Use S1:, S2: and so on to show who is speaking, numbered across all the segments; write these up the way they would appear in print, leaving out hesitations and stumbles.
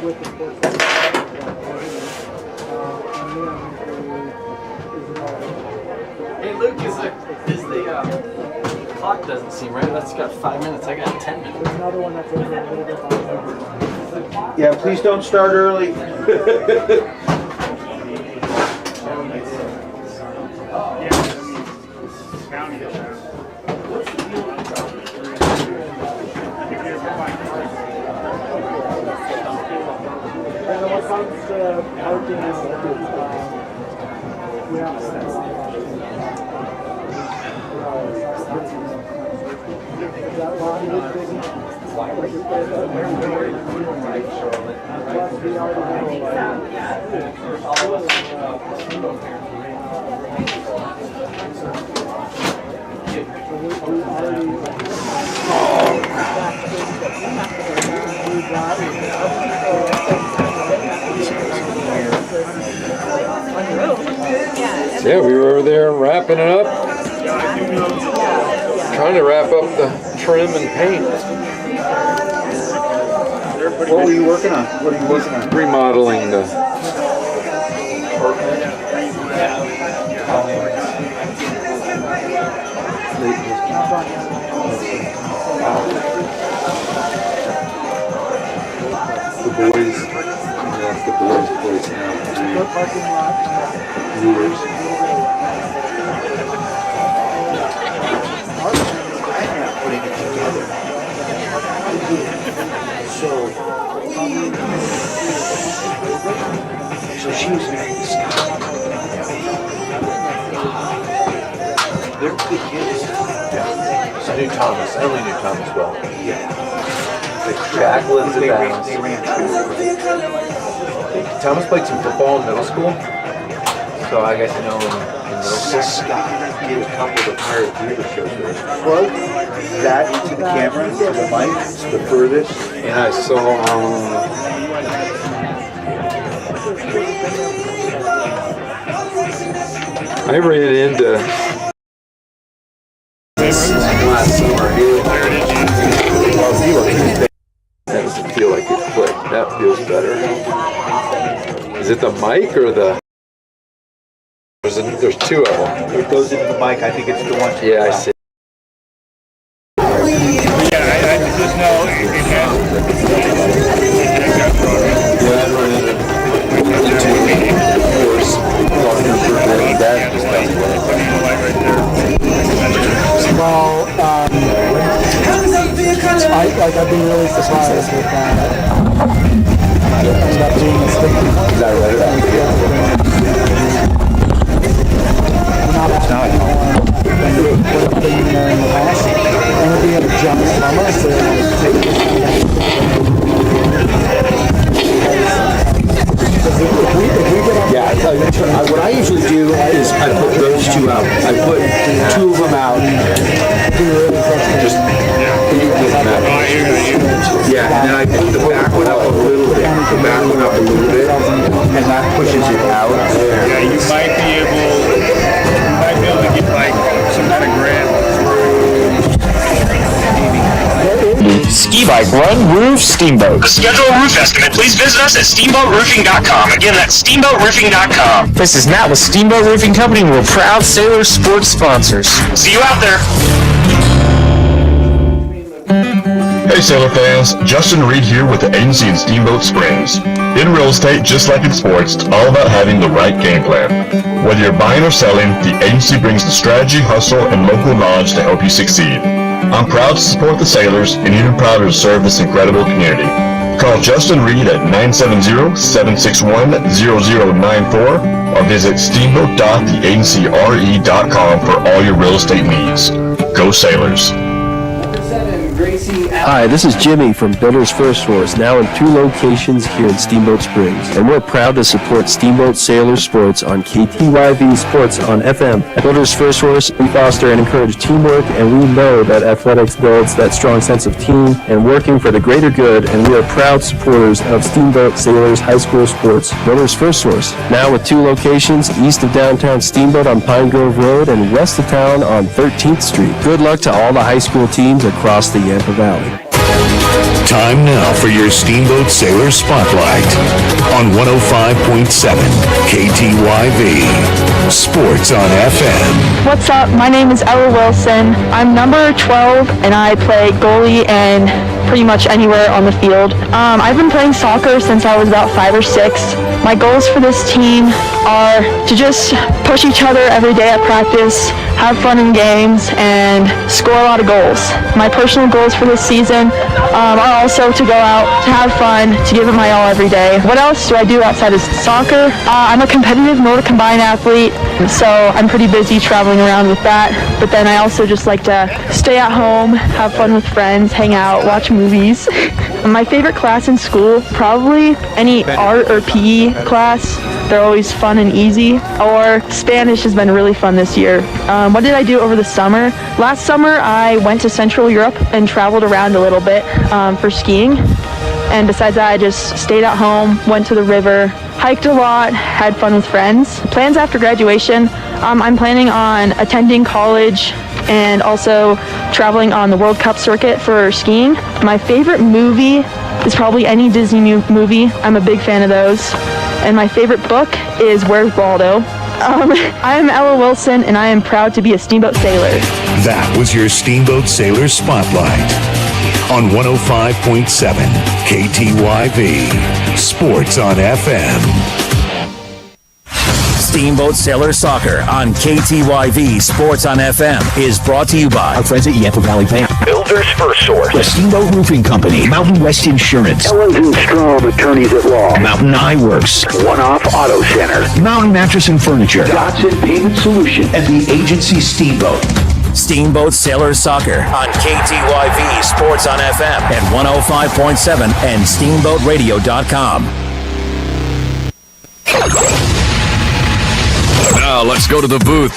S1: with the sports.
S2: Hey Luke, is the clock doesn't seem right. That's got 5 minutes. I got 10 minutes.
S1: There's another one that's over a little bit behind.
S3: Yeah, please don't start early.
S4: Yeah, we were over there wrapping it up. Trying to wrap up the trim and paint.
S3: What were you working on? What are you working on?
S4: Remodeling the boys. That's the boys' place now. Viewers.
S3: Putting it together. So she was very they're good kids.
S5: Yeah. I knew Thomas. I only knew Thomas well.
S3: Yeah.
S5: Jack lives in Dallas.
S3: They ran track.
S5: Thomas played some football in middle school, so I got to know him in middle school.
S3: Scott did a couple of the Pirate Theater shows with us.
S6: Plug that into the camera, to the mic, the furthest.
S4: And I saw I ran into last summer. That doesn't feel like it clicked. That feels better. Is it the mic or the? There's two of them.
S3: It goes into the mic. I think it's the one.
S4: Yeah, I see.
S7: Yeah, I just know it
S1: Well, I've been really surprised with ended up being a stick.
S6: Is that right?
S1: Not would have been there in the past. And it'd be at a jump summer, so take
S6: Yeah, what I usually do is I put those two out. I put two of them out. Just yeah, and then I put the back one up a little bit. The back one up a little bit, and that pushes it out.
S7: Yeah, you might be able to get like some kind of grab.
S8: Ski bike, run, roof, Steamboat. To schedule a roof estimate, please visit us at steamboatroofing.com. Again, that's steamboatroofing.com. This is Matt with Steamboat Roofing Company, and we're proud Sailor Sports sponsors. See you out there.
S9: Hey Sailor fans, Justin Reed here with the agency in Steamboat Springs. In real estate, just like in sports, it's all about having the right game plan. Whether you're buying or selling, the agency brings the strategy, hustle, and local knowledge to help you succeed. I'm proud to support the Sailors and even prouder to serve this incredible community. Call Justin Reed at 970-761-0094 or visit steamboat.theagencyre.com for all your real estate needs. Go Sailors!
S10: Hi, this is Jimmy from Builders First Source, now in 2 locations here in Steamboat Springs. And we're proud to support Steamboat Sailor Sports on KTYV Sports on FM. At Builders First Source, we foster and encourage teamwork, and we know that athletics builds that strong sense of team and working for the greater good, and we are proud supporters of Steamboat Sailors High School Sports. Builders First Source, now with 2 locations, east of downtown Steamboat on Pine Grove Road and west of town on 13th Street. Good luck to all the high school teams across the Yampa Valley.
S11: Time now for your Steamboat Sailor Spotlight on 105.7 KTYV. Sports on FM.
S12: What's up? My name is Ella Wilson. I'm number 12 and I play goalie and pretty much anywhere on the field. I've been playing soccer since I was about 5 or 6. My goals for this team are to just push each other every day at practice, have fun in games, and score a lot of goals. My personal goals for this season are also to go out, to have fun, to give it my all every day. What else do I do outside of soccer? I'm a competitive Nordic combined athlete, so I'm pretty busy traveling around with that. But then I also just like to stay at home, have fun with friends, hang out, watch movies. My favorite class in school, probably any art or PE class. They're always fun and easy. Or Spanish has been really fun this year. What did I do over the summer? Last summer, I went to Central Europe and traveled around a little bit for skiing. And besides that, I just stayed at home, went to the river, hiked a lot, had fun with friends. Plans after graduation, I'm planning on attending college and also traveling on the World Cup circuit for skiing. My favorite movie is probably any Disney movie. I'm a big fan of those. And my favorite book is Where's Waldo? I'm Ella Wilson, and I am proud to be a Steamboat Sailor.
S11: That was your Steamboat Sailor Spotlight on 105.7 KTYV. Sports on FM.
S13: Steamboat Sailor Soccer on KTYV Sports on FM is brought to you by
S6: Our friends at Yampa Valley Bank,
S13: Builders First Source,
S6: the Steamboat Roofing Company, Mountain West Insurance,
S14: Owens and Strom Attorneys at Law,
S6: Mountain Eye Works,
S14: One Off Auto Center,
S6: Mountain Mattress and Furniture,
S14: Dotson Payment Solution,
S6: and the agency Steamboat.
S13: Steamboat Sailor Soccer on KTYV Sports on FM at 105.7 and SteamboatRadio.com.
S15: Now let's go to the booth.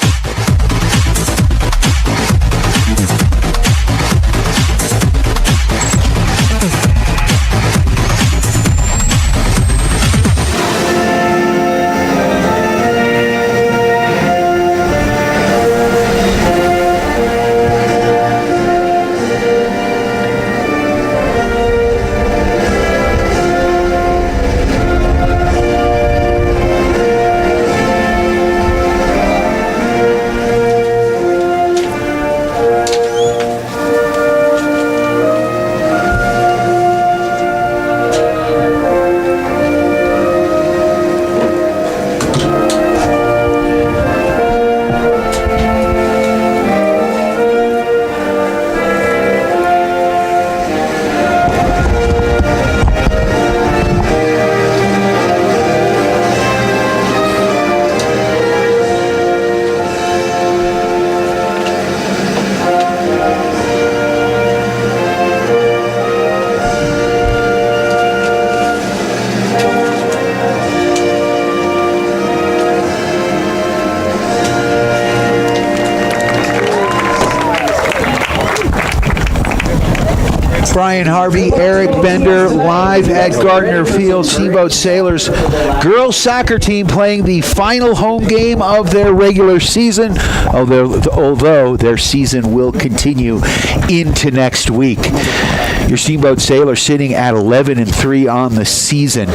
S1: Brian Harvey, Eric Bender, live at Gardner Field. Steamboat Sailors girls soccer team playing the final home game of their regular season, although their season will continue into next week. Your Steamboat Sailors sitting at 11-3 on the season,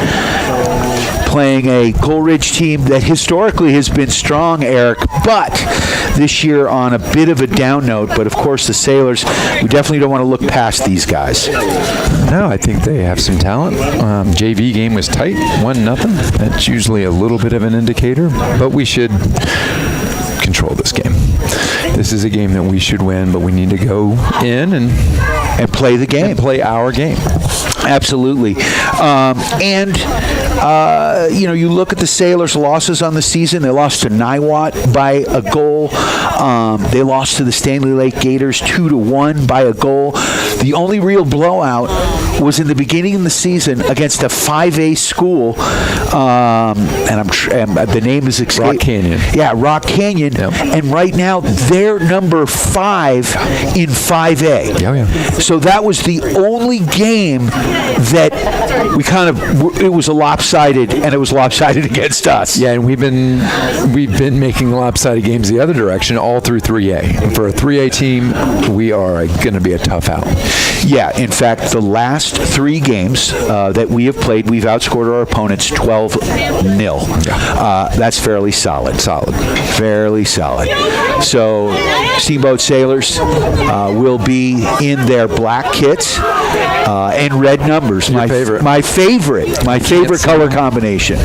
S1: playing a Coleridge team that historically has been strong, Eric, but this year on a bit of a down note. But of course the Sailors, we definitely don't want to look past these guys.
S4: No, I think they have some talent. JV game was tight, 1-0. That's usually a little bit of an indicator, but we should control this game. This is a game that we should win, but we need to go in and
S1: play the game.
S4: And play our game.
S1: Absolutely. You look at the Sailors' losses on the season. They lost to Niwot by a goal. They lost to the Stanley Lake Gators 2-1 by a goal. The only real blowout was in the beginning of the season against a 5A school, the name is escaped.
S4: Rock Canyon.
S1: Yeah, Rock Canyon.
S4: Yep.
S1: And right now they're number 5 in 5A.
S4: Yeah.
S1: So that was the only game that it was a lopsided lopsided, and it was lopsided against us.
S4: Yeah, and we've been making lopsided games the other direction all through 3A. And for a 3A team, we are going to be a tough out.
S1: Yeah, in fact, the last 3 games that we have played, we've outscored our opponents 12-0. That's fairly solid. Fairly solid. So Steamboat Sailors will be in their black kits and red numbers. My favorite color combination,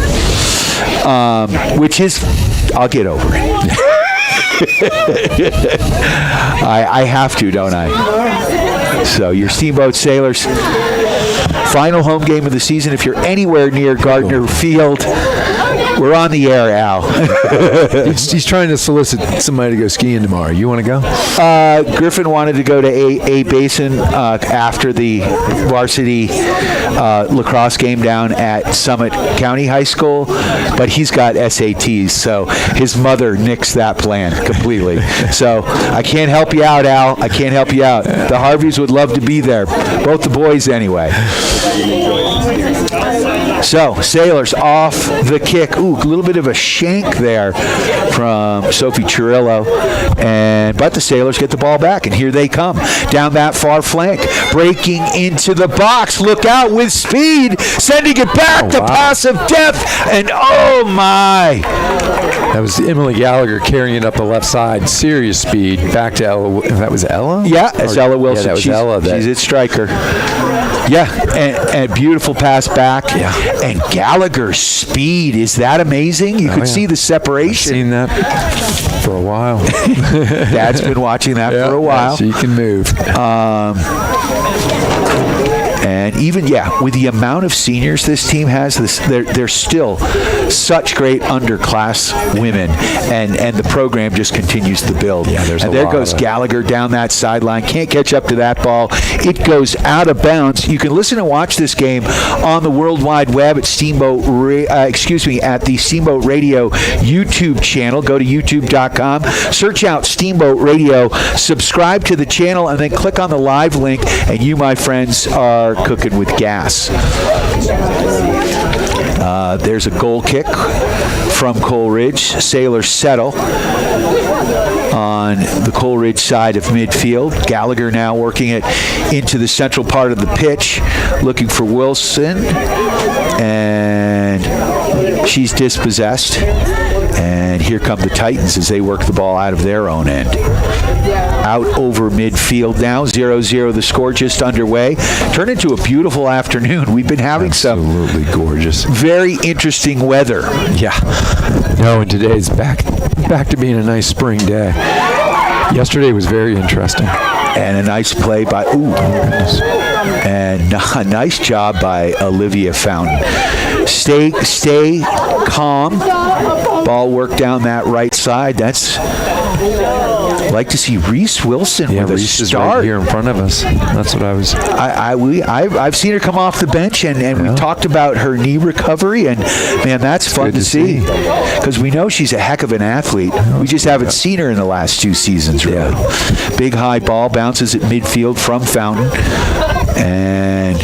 S1: which is, I'll get over it. I have to, don't I? So your Steamboat Sailors, final home game of the season. If you're anywhere near Gardner Field, we're on the air, Al.
S4: He's trying to solicit somebody to go skiing tomorrow. You want to go?
S1: Griffin wanted to go to A Basin after the varsity lacrosse game down at Summit County High School, but he's got SATs, so his mother nixed that plan completely. So I can't help you out, Al. I can't help you out. The Harveys would love to be there, both the boys anyway. So Sailors off the kick. Ooh, a little bit of a shank there from Sophie Chirillo, but the Sailors get the ball back, and here they come down that far flank, breaking into the box. Look out with speed, sending it back to pass of death, and oh my!
S4: That was Emily Gallagher carrying it up the left side. Serious speed. Back to Ella. That was Ella?
S1: Yeah, it's Ella Wilson.
S4: Yeah, that was Ella.
S1: She's its striker. Yeah, and beautiful pass back.
S4: Yeah.
S1: And Gallagher's speed, is that amazing? You could see the separation.
S4: I've seen that for a while.
S1: Dad's been watching that for a while.
S4: She can move.
S1: And even, with the amount of seniors this team has, they're still such great underclass women, and the program just continues to build.
S4: Yeah,
S1: and there goes Gallagher down that sideline. Can't catch up to that ball. It goes out of bounds. You can listen and watch this game on the World Wide Web at at the Steamboat Radio YouTube channel. Go to youtube.com, search out Steamboat Radio, subscribe to the channel, and then click on the live link, and you, my friends, are cooking with gas. There's a goal kick from Coleridge. Sailors settle on the Coleridge side of midfield. Gallagher now working it into the central part of the pitch, looking for Wilson, and she's dispossessed. And here come the Titans as they work the ball out of their own end. Out over midfield now, 0-0 the score, just underway. Turned into a beautiful afternoon. We've been having
S4: absolutely gorgeous,
S1: very interesting weather.
S4: Yeah. No, and today's back to being a nice spring day. Yesterday was very interesting.
S1: And a nice play by, and a nice job by Olivia Fountain. Stay calm. Ball work down that right side. That's, like to see Reese Wilson with a
S4: Reese
S1: start.
S4: Is right here in front of us. That's what I was.
S1: I've seen her come off the bench, and we talked about her knee recovery, and man, that's fun to see, because we know she's a heck of an athlete. We just haven't seen her in the last 2 seasons, really. Yeah. Big high ball bounces at midfield from Fountain, and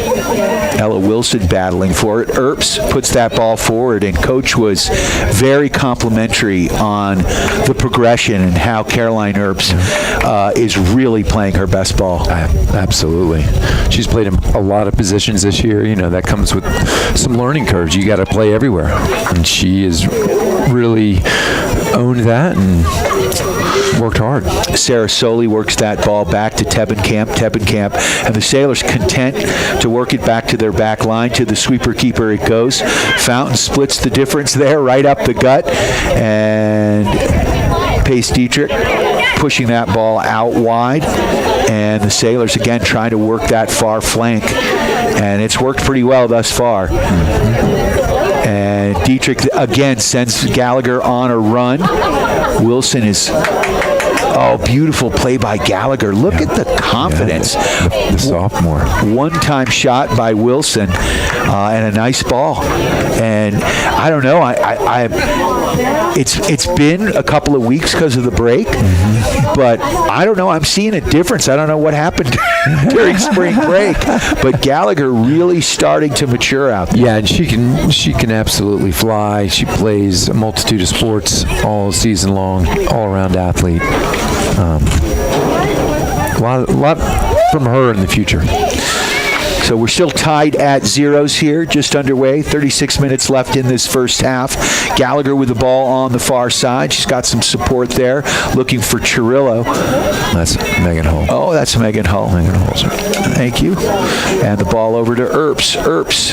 S1: Ella Wilson battling for it. Earps puts that ball forward, and Coach was very complimentary on the progression and how Caroline Earps is really playing her best ball.
S4: Absolutely. She's played in a lot of positions this year. You know, that comes with some learning curves. You got to play everywhere. And she has really owned that and worked hard.
S1: Sarah Soley works that ball back to Tebbenkamp, and the Sailors content to work it back to their back line. To the sweeper keeper it goes. Fountain splits the difference there, right up the gut, and Pace Dietrich pushing that ball out wide, and the Sailors again trying to work that far flank, and it's worked pretty well thus far. And Dietrich again sends Gallagher on a run. Wilson is... Oh, beautiful play by Gallagher. Look at the confidence.
S4: The sophomore.
S1: One-time shot by Wilson, and a nice ball. And I don't know. it's been a couple of weeks because of the break, but I don't know. I'm seeing a difference. I don't know what happened during spring break, but Gallagher really starting to mature out there.
S4: Yeah, and she can absolutely fly. She plays a multitude of sports all season long, all-around athlete. A lot from her in the future.
S1: So we're still tied at zeros here, just underway. 36 minutes left in this first half. Gallagher with the ball on the far side. She's got some support there, looking for Chirillo.
S4: That's Megan Hull.
S1: Oh, that's Megan Hull.
S4: Megan Hull, sir.
S1: Thank you. And the ball over to Earps. Earps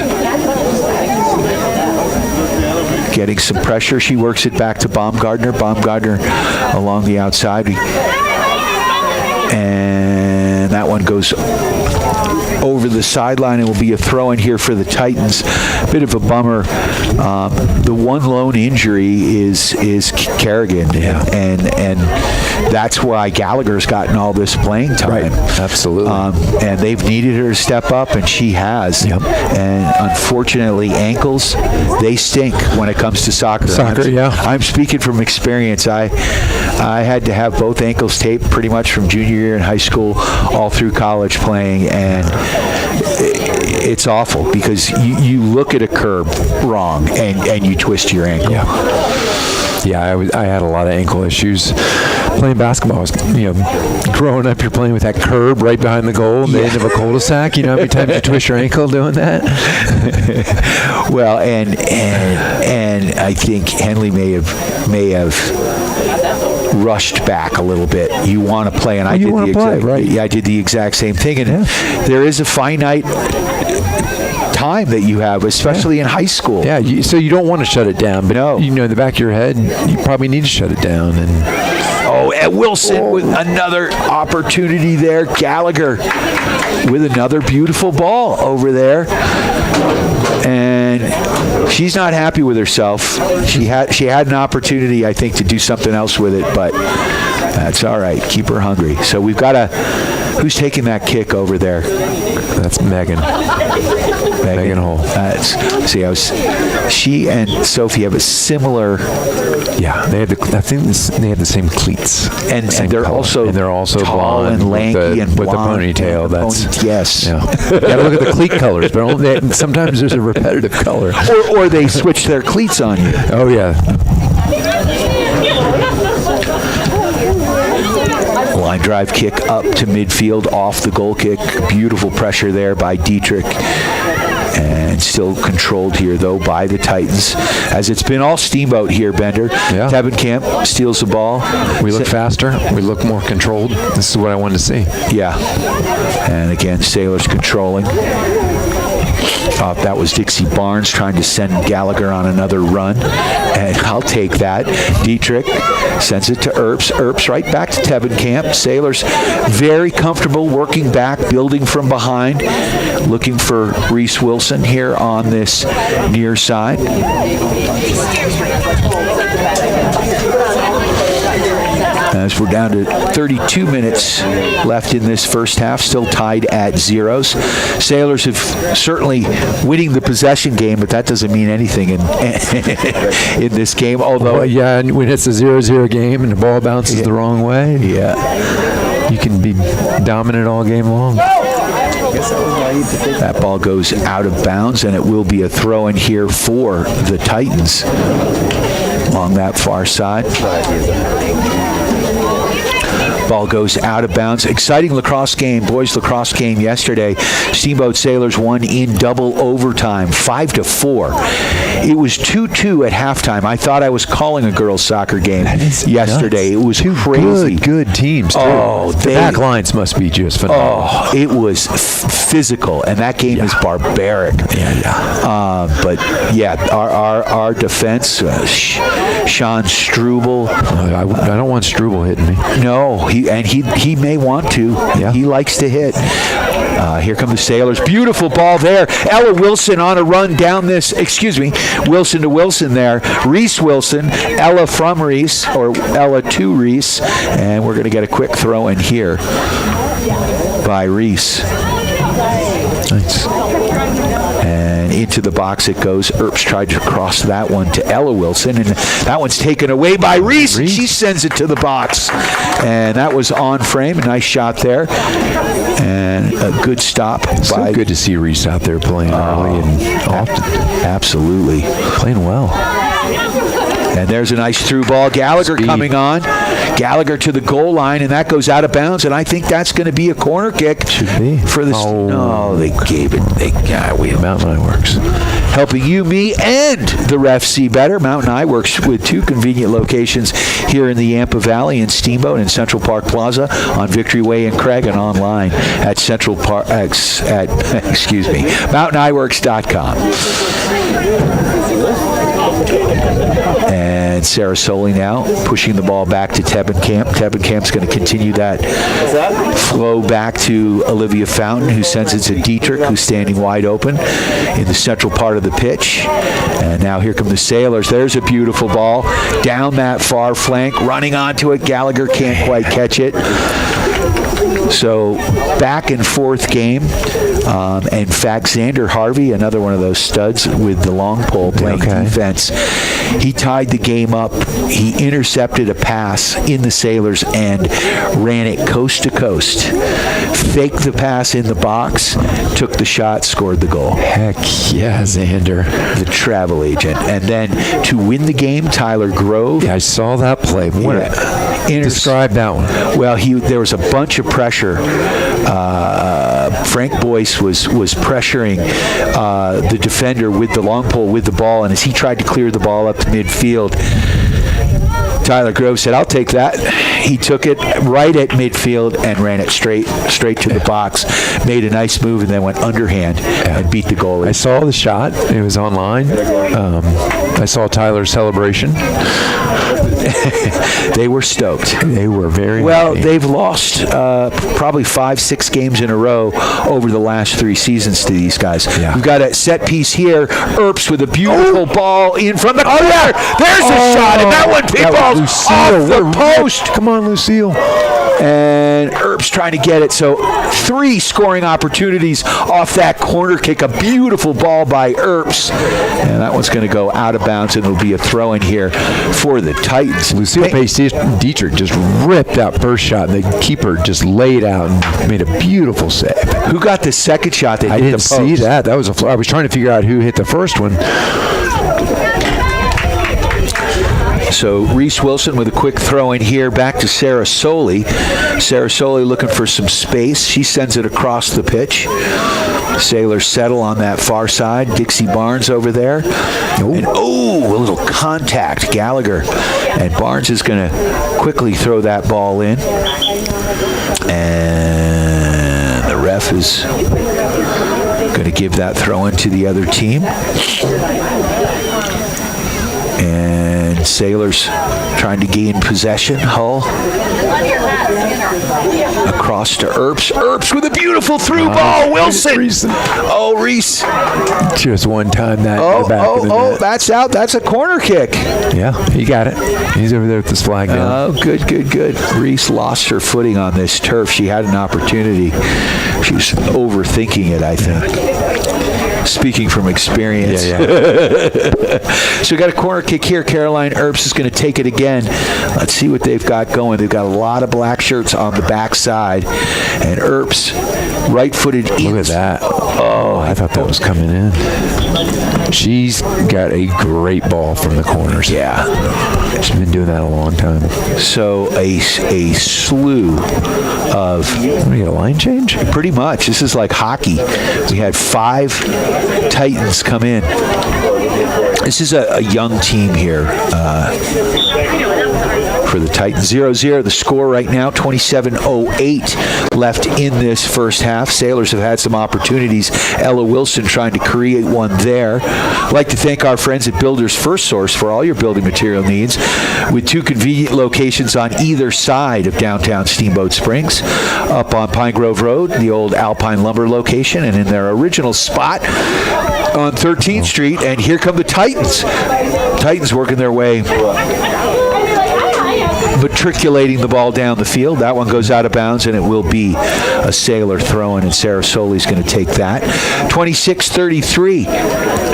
S1: getting some pressure. She works it back to Baumgartner. Baumgartner along the outside. And that one goes over the sideline and will be a throw in here for the Titans. Bit of a bummer. The one lone injury is Kerrigan, and that's why Gallagher's gotten all this playing time.
S4: Right. Absolutely.
S1: And they've needed her to step up, and she has.
S4: Yep.
S1: And unfortunately, ankles, they stink when it comes to soccer. I'm speaking from experience. I had to have both ankles taped pretty much from junior year in high school all through college playing, and it's awful because you look at a curb wrong and you twist your ankle.
S4: Yeah, I had a lot of ankle issues playing basketball. Growing up, you're playing with that curb right behind the goal, the end of a cul-de-sac. You know how many times you twist your ankle doing that?
S1: Well, and I think Henley may have rushed back a little bit. You want to play, and I did the exact same thing. And there is a finite time that you have, especially in high school.
S4: Yeah, so you don't want to shut it down, but in the back of your head, you probably need to shut it down.
S1: And Wilson with another opportunity there. Gallagher with another beautiful ball over there. And she's not happy with herself. She had an opportunity, I think, to do something else with it, but that's all right. Keep her hungry. So we've got who's taking that kick over there?
S4: That's Megan Hull.
S1: She and Sophie have a similar.
S4: Yeah, I think they have the same cleats,
S1: and they're also tall
S4: blonde
S1: and lanky
S4: with the ponytail.
S1: Yes.
S4: Yeah. You got to look at the cleat colors, but sometimes there's a repetitive color.
S1: Or they switch their cleats on you.
S4: Oh yeah.
S1: Line drive kick up to midfield off the goal kick. Beautiful pressure there by Dietrich. And still controlled here, though, by the Titans. As it's been all Steamboat here, Bender.
S4: Yeah.
S1: Tebenkamp steals the ball.
S4: We look faster. We look more controlled. This is what I wanted to see.
S1: Yeah. And again, Sailors controlling. That was Dixie Barnes trying to send Gallagher on another run. And I'll take that. Dietrich sends it to Earps. Earps right back to Tebenkamp. Sailors very comfortable working back, building from behind, looking for Reese Wilson here on this near side. As we're down to 32 minutes left in this first half, still tied at zeros. Sailors have certainly winning the possession game, but that doesn't mean anything in this game. Although,
S4: when it's a 0-0 game and the ball bounces the wrong way, you can be dominant all game long.
S1: That ball goes out of bounds, and it will be a throw in here for the Titans along that far side. Ball goes out of bounds. Exciting lacrosse game, boys lacrosse game yesterday. Steamboat Sailors won in double overtime, 5-4. It was 2-2 at halftime. I thought I was calling a girls' soccer game yesterday. It was crazy.
S4: Good teams, too. The back lines must be just phenomenal.
S1: It was physical, and that game is barbaric. But our defense, Sean Struble.
S4: I don't want Struble hitting me.
S1: No, he may want to.
S4: Yeah.
S1: He likes to hit. Here come the Sailors. Beautiful ball there. Ella Wilson on a run down this. Wilson to Wilson there. Reese Wilson. Ella from Reese, or Ella to Reese. And we're going to get a quick throw in here by Reese.
S4: Nice.
S1: And And into the box it goes. Earps tried to cross that one to Ella Wilson, and that one's taken away by Reese. She sends it to the box. And that was on frame. A nice shot there. And a good stop.
S4: So good to see Reese out there playing early and often.
S1: Absolutely.
S4: Playing well.
S1: And there's a nice through ball. Gallagher coming on. Gallagher to the goal line, and that goes out of bounds. And I think that's going to be a corner kick.
S4: Should be.
S1: For the no, they gave it.
S4: Mountain Eye Works.
S1: Helping you, me, and the ref see better. Mountain Eye Works with 2 convenient locations here in the Yampa Valley in Steamboat and Central Park Plaza on Victory Way in Craig, and online at MountainEyeWorks.com. And Sarah Soley now pushing the ball back to Tebbenkamp. Tebbenkamp's going to continue that flow back to Olivia Fountain, who sends it to Dietrich, who's standing wide open in the central part of the pitch. And now here come the Sailors. There's a beautiful ball down that far flank, running onto it. Gallagher can't quite catch it. So back and forth game. In fact, Xander Harvey, another one of those studs with the long pole playing defense, he tied the game up. He intercepted a pass in the Sailors and ran it coast to coast. Faked the pass in the box, took the shot, scored the goal.
S4: Heck yeah, Xander.
S1: The travel agent. And then to win the game, Tyler Grove.
S4: Yeah, I saw that play. Describe that one.
S1: Well, there was a bunch of pressure. Frank Boyce was pressuring the defender with the long pole with the ball, and as he tried to clear the ball up to midfield, Tyler Grove said, "I'll take that." He took it right at midfield and ran it straight to the box. Made a nice move and then went underhand and beat the goalie.
S4: I saw the shot. It was online. I saw Tyler's celebration.
S1: They were stoked.
S4: They were very happy.
S1: They've lost probably 5-6 games in a row over the last 3 seasons to these guys.
S4: Yeah.
S1: We've got a set piece here. Earps with a beautiful ball in from the corner. There's a shot, and that one pinballs off the post.
S4: Come on, Lucille.
S1: And Earps trying to get it. So 3 scoring opportunities off that corner kick. A beautiful ball by Earps. And that one's going to go out of bounds, and it'll be a throw in here for the Titans.
S4: Lucille Dietrich just ripped that first shot, and the keeper just laid out and made a beautiful save.
S1: Who got the second shot that hit the post?
S4: I didn't see that. That was I was trying to figure out who hit the first one.
S1: So Reese Wilson with a quick throw in here back to Sarah Soley. Sarah Soley looking for some space. She sends it across the pitch. Sailors settle on that far side. Dixie Barnes over there. And a little contact. Gallagher. And Barnes is going to quickly throw that ball in. And the ref is going to give that throw in to the other team. And Sailors trying to gain possession. Hull across to Earps. Earps with a beautiful through ball. Wilson. Reese.
S4: Just one time that in the back of the net.
S1: That's out. That's a corner kick.
S4: Yeah, he got it. He's over there with this flag down.
S1: Oh, good. Reese lost her footing on this turf. She had an opportunity. She was overthinking it, I think. Speaking from experience. So we got a corner kick here. Caroline Earps is going to take it again. Let's see what they've got going. They've got a lot of black shirts on the back side. And Earps, right-footed.
S4: Look at that. Oh, I thought that was coming in. She's got a great ball from the corners.
S1: Yeah.
S4: She's been doing that a long time.
S1: So a slew of...
S4: We got a line change?
S1: Pretty much. This is like hockey. We had 5 Titans come in. This is a young team here for the Titans. 0-0 the score right now. 27:08 left in this first half. Sailors have had some opportunities. Ella Wilson trying to create one there. I'd like to thank our friends at Builders First Source for all your building material needs, with 2 convenient locations on either side of downtown Steamboat Springs. Up on Pine Grove Road, the old Alpine Lumber location, and in their original spot on 13th Street. And here come the Titans. Titans working their way matriculating the ball down the field. That one goes out of bounds, and it will be a Sailor throw-in, and Sarah Soli's going to take that. 26:33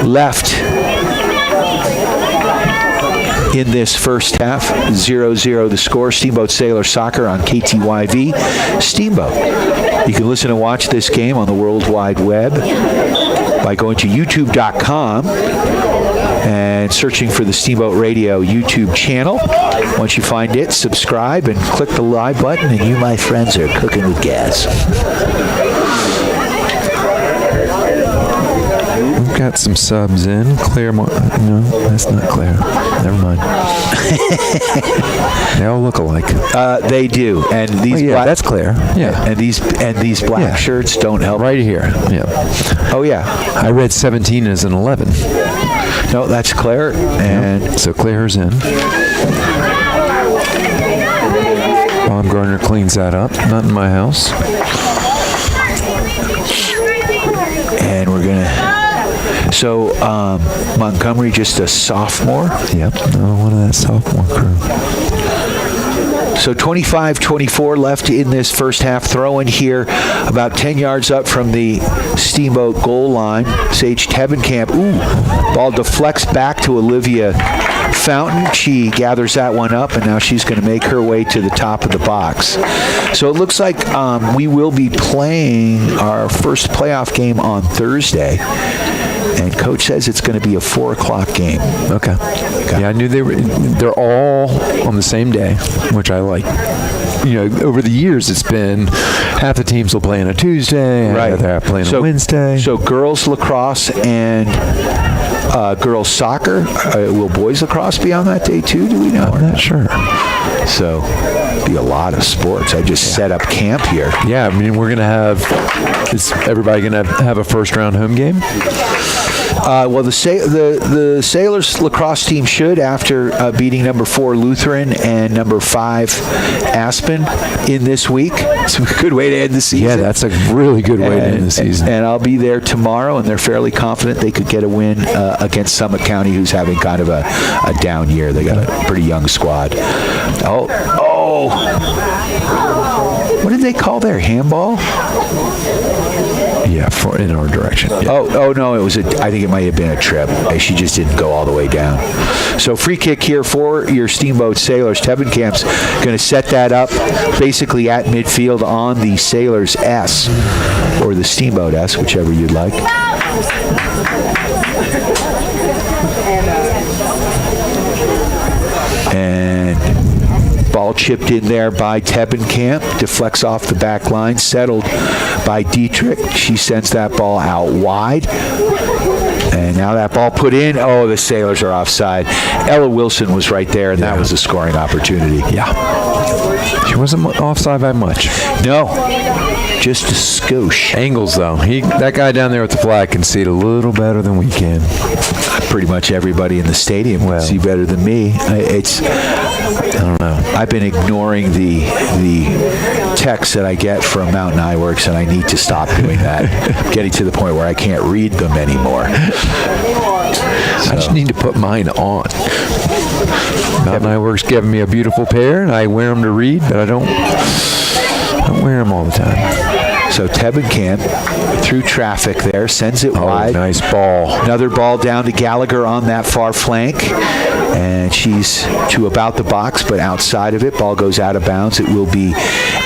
S1: left in this first half. 0-0 the score. Steamboat Sailor Soccer on KTYV. Steamboat. You can listen and watch this game on the World Wide Web by going to youtube.com and searching for the Steamboat Radio YouTube channel. Once you find it, subscribe and click the live button, and you, my friends, are cooking with gas.
S4: We've got some subs in. Claire, no, that's not Claire. Never mind. They all look alike.
S1: They do, and these
S4: that's Claire. Yeah,
S1: and these black shirts don't help.
S4: Right here. Yeah.
S1: Oh yeah.
S4: I read 17 as an 11.
S1: No, that's Claire, and
S4: so Claire's in. Gardner cleans that up. Not in my house.
S1: And we're gonna. So Montgomery just a sophomore.
S4: Yep. No, one of that sophomore crew.
S1: So 25-24 left in this first half. Throw in here about 10 yards up from the Steamboat goal line. Sage Tebenkamp. Ooh, ball deflects back to Olivia Fountain. She gathers that one up, and now she's going to make her way to the top of the box. So it looks like we will be playing our first playoff game on Thursday. And Coach says it's going to be a 4 o'clock game.
S4: Okay. Yeah, I knew they're all on the same day, which I like. You know, over the years, it's been half the teams will play on a Tuesday, and
S1: right?
S4: They're playing on Wednesday.
S1: So girls lacrosse and girls soccer. Will boys lacrosse be on that day too? Do we know?
S4: I'm not sure.
S1: So be a lot of sports. I just set up camp here.
S4: Yeah, I mean we're gonna have. Is everybody gonna have a first round home game?
S1: Well, the Sailors lacrosse team should, after beating number 4 Lutheran and number 5 Aspen in this week. It's a good way to end the season.
S4: Yeah, that's a really good way to end the season.
S1: And I'll be there tomorrow, and they're fairly confident they could get a win against Summit County, who's having kind of a down year. They got a pretty young squad. Oh! What did they call their handball?
S4: Yeah, in our direction. Yeah.
S1: Oh no, it was I think it might have been a trip. She just didn't go all the way down. So free kick here for your Steamboat Sailors. Tebenkamp's going to set that up basically at midfield on the Sailors S, or the Steamboat S, whichever you'd like. And ball chipped in there by Tebenkamp, deflects off the back line, settled by Dietrich. She sends that ball out wide. And now that ball put in. Oh, the Sailors are offside. Ella Wilson was right there, and that was a scoring opportunity.
S4: Yeah. She wasn't offside by much.
S1: No. Just a skosh.
S4: Angles, though. That guy down there with the flag can see it a little better than we can.
S1: Pretty much everybody in the stadium can see better than me. I don't know. I've been ignoring the texts that I get from Mountain Eyeworks, and I need to stop doing that. I'm getting to the point where I can't read them anymore.
S4: I just need to put mine on. Mountain Eyeworks giving me a beautiful pair, and I wear them to read, but I don't wear them all the time.
S1: So Tebenkamp through traffic there, sends it wide.
S4: Nice ball.
S1: Another ball down to Gallagher on that far flank. And she's to about the box, but outside of it. Ball goes out of bounds. It will be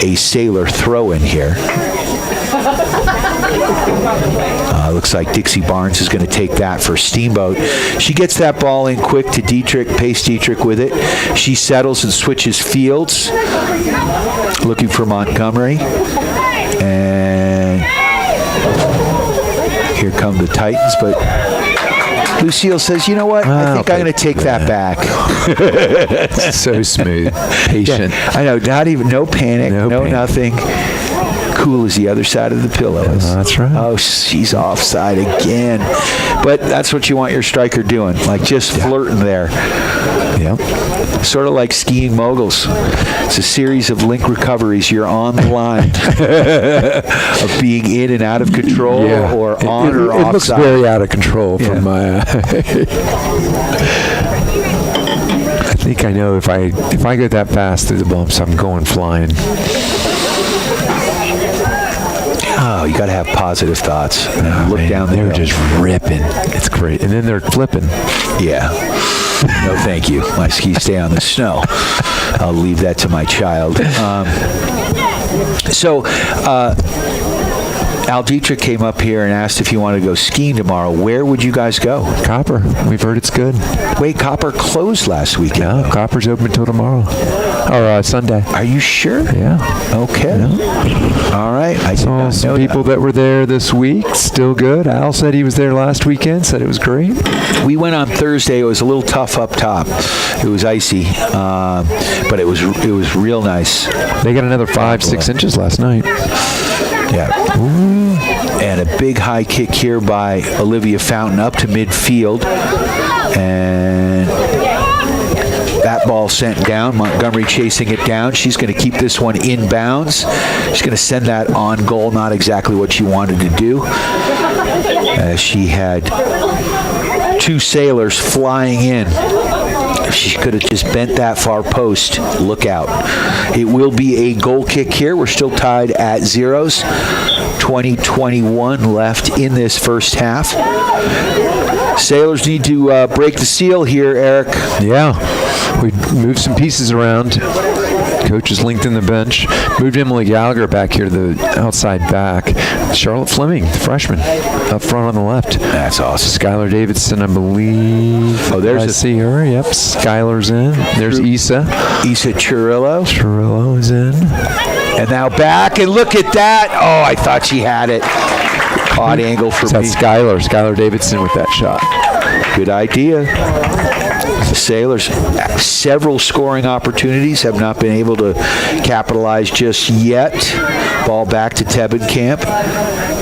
S1: a Sailor throw-in here. Looks like Dixie Barnes is going to take that for Steamboat. She gets that ball in quick to Dietrich, Pace Dietrich with it. She settles and switches fields, looking for Montgomery. And here come the Titans, but Lucille says, you know what? I think I'm going to take that back.
S4: So smooth. Patient.
S1: Yeah, I know. No panic. No nothing. Cool as the other side of the pillow is.
S4: That's right.
S1: Oh, she's offside again. But that's what you want your striker doing. Like just flirting there.
S4: Yep.
S1: Sort of like skiing moguls. It's a series of link recoveries. You're on the line of being in and out of control or on or offside.
S4: It looks very out of control from my eye. I think I know if I go that fast through the bumps, I'm going flying.
S1: Oh, you got to have positive thoughts. Look down there.
S4: They're just ripping. It's great. And then they're flipping.
S1: Yeah. No, thank you. My skis stay on the snow. I'll leave that to my child. Al Dietrich came up here and asked if you wanted to go skiing tomorrow. Where would you guys go?
S4: Copper. We've heard it's good.
S1: Wait, Copper closed last weekend.
S4: No, Copper's open until tomorrow. Or Sunday.
S1: Are you sure?
S4: Yeah.
S1: Okay. Yeah. All right. I
S4: saw some people that were there this week. Still good. Al said he was there last weekend. Said it was great.
S1: We went on Thursday. It was a little tough up top. It was icy, but it was real nice.
S4: They got another 5-6 inches last night.
S1: Yeah. Ooh. And a big high kick here by Olivia Fountain up to midfield. And that ball sent down. Montgomery chasing it down. She's going to keep this one in bounds. She's going to send that on goal. Not exactly what she wanted to do. She had two sailors flying in. If she could have just bent that far post, look out. It will be a goal kick here. We're still tied at zeros. 20-21 left in this first half. Sailors need to break the seal here, Eric.
S4: Yeah. We moved some pieces around. Coach has lengthened the bench. Moved Emily Gallagher back here to the outside back. Charlotte Fleming, the freshman, up front on the left.
S1: That's awesome.
S4: Skylar Davidson, I believe.
S1: Oh, there's
S4: I see her. Yep, Skylar's in. There's Issa.
S1: Issa Chirillo.
S4: Chirillo is in.
S1: And now back, and look at that. Oh, I thought she had it. Odd angle for me.
S4: That's Skylar Davidson with that shot.
S1: Good idea. The Sailors, several scoring opportunities, have not been able to capitalize just yet. Ball back to Tebenkamp.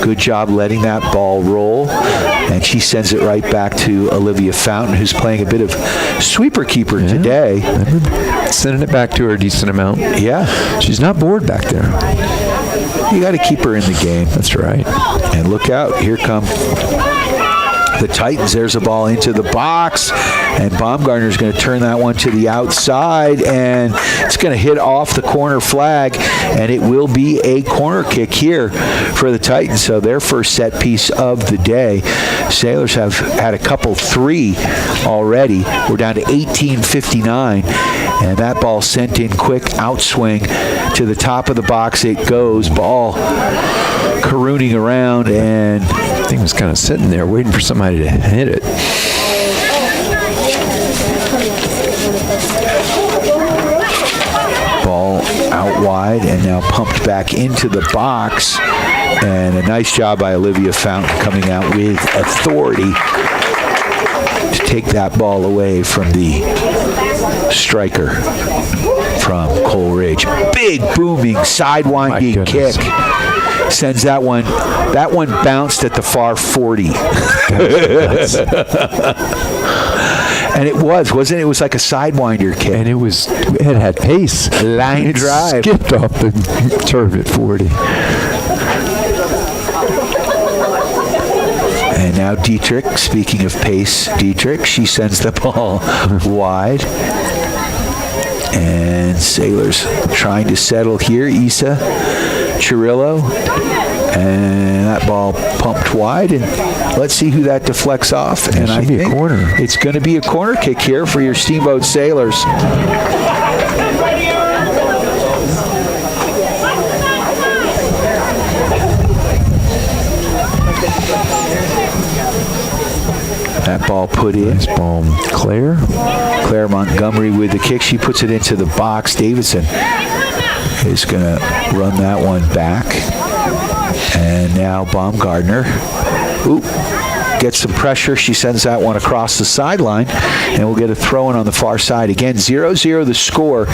S1: Good job letting that ball roll. And she sends it right back to Olivia Fountain, who's playing a bit of sweeper keeper today.
S4: Sending it back to her a decent amount.
S1: Yeah.
S4: She's not bored back there.
S1: You got to keep her in the game.
S4: That's right.
S1: And look out. Here come the Titans. There's a ball into the box, and Baumgartner's going to turn that one to the outside, and it's going to hit off the corner flag, and it will be a corner kick here for the Titans. So their first set piece of the day. Sailors have had a couple three already. We're down to 18:59, and that ball sent in quick outswing to the top of the box. It goes. Ball carooning around, and
S4: the thing was kind of sitting there waiting for somebody to hit it.
S1: Ball out wide and now pumped back into the box, and a nice job by Olivia Fountain coming out with authority to take that ball away from the striker from Coleridge. Big booming sidewinding kick. Sends that one. That one bounced at the far 40. And it wasn't it? It was like a sidewinder kick.
S4: And it had pace.
S1: Line drive.
S4: Skipped off the turf at 40.
S1: And now Dietrich, speaking of pace, Dietrich, she sends the ball wide. And Sailors trying to settle here. Issa Chirillo, and that ball pumped wide, and let's see who that deflects off. And I think it's going to be a corner kick here for your Steamboat Sailors. That ball put in.
S4: Nice ball. Claire
S1: Montgomery with the kick. She puts it into the box. Davidson is going to run that one back. And now Baumgartner gets some pressure. She sends that one across the sideline, and we'll get a throw-in on the far side. Again, 0-0 the score.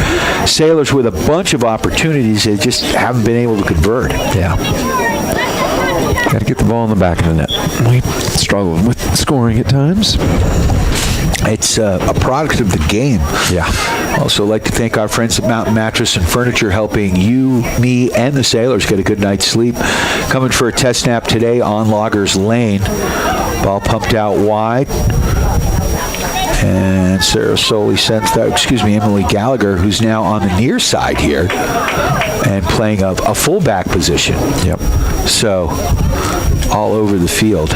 S1: Sailors with a bunch of opportunities. They just haven't been able to convert.
S4: Yeah. Got to get the ball in the back of the net. We struggled with scoring at times.
S1: It's a product of the game.
S4: Yeah.
S1: Also like to thank our friends at Mountain Mattress and Furniture, helping you, me, and the Sailors get a good night's sleep. Coming for a test snap today on Loggers Lane. Ball pumped out wide. And Sarah Soley sends that, Emily Gallagher, who's now on the near side here and playing a fullback position.
S4: Yep.
S1: So, all over the field.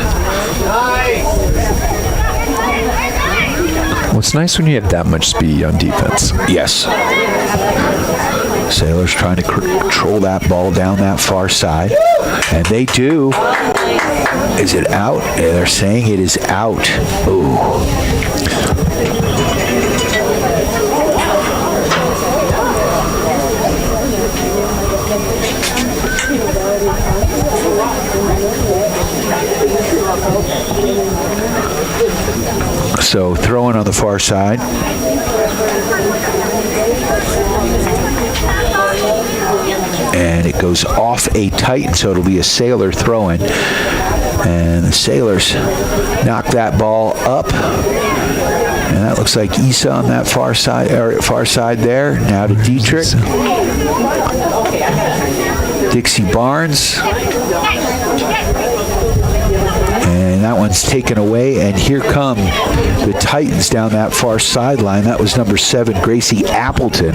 S4: Well, it's nice when you have that much speed on defense.
S1: Yes. Sailors trying to control that ball down that far side. And they do. Is it out? They're saying it is out. Ooh. So throwing on the far side. And it goes off a Titan, so it'll be a Sailor throwing. And the Sailors knock that ball up. And that looks like Issa on that far side there. Now to Dietrich. Dixie Barnes. And that one's taken away, and here come the Titans down that far sideline. That was number 7, Gracie Appleton.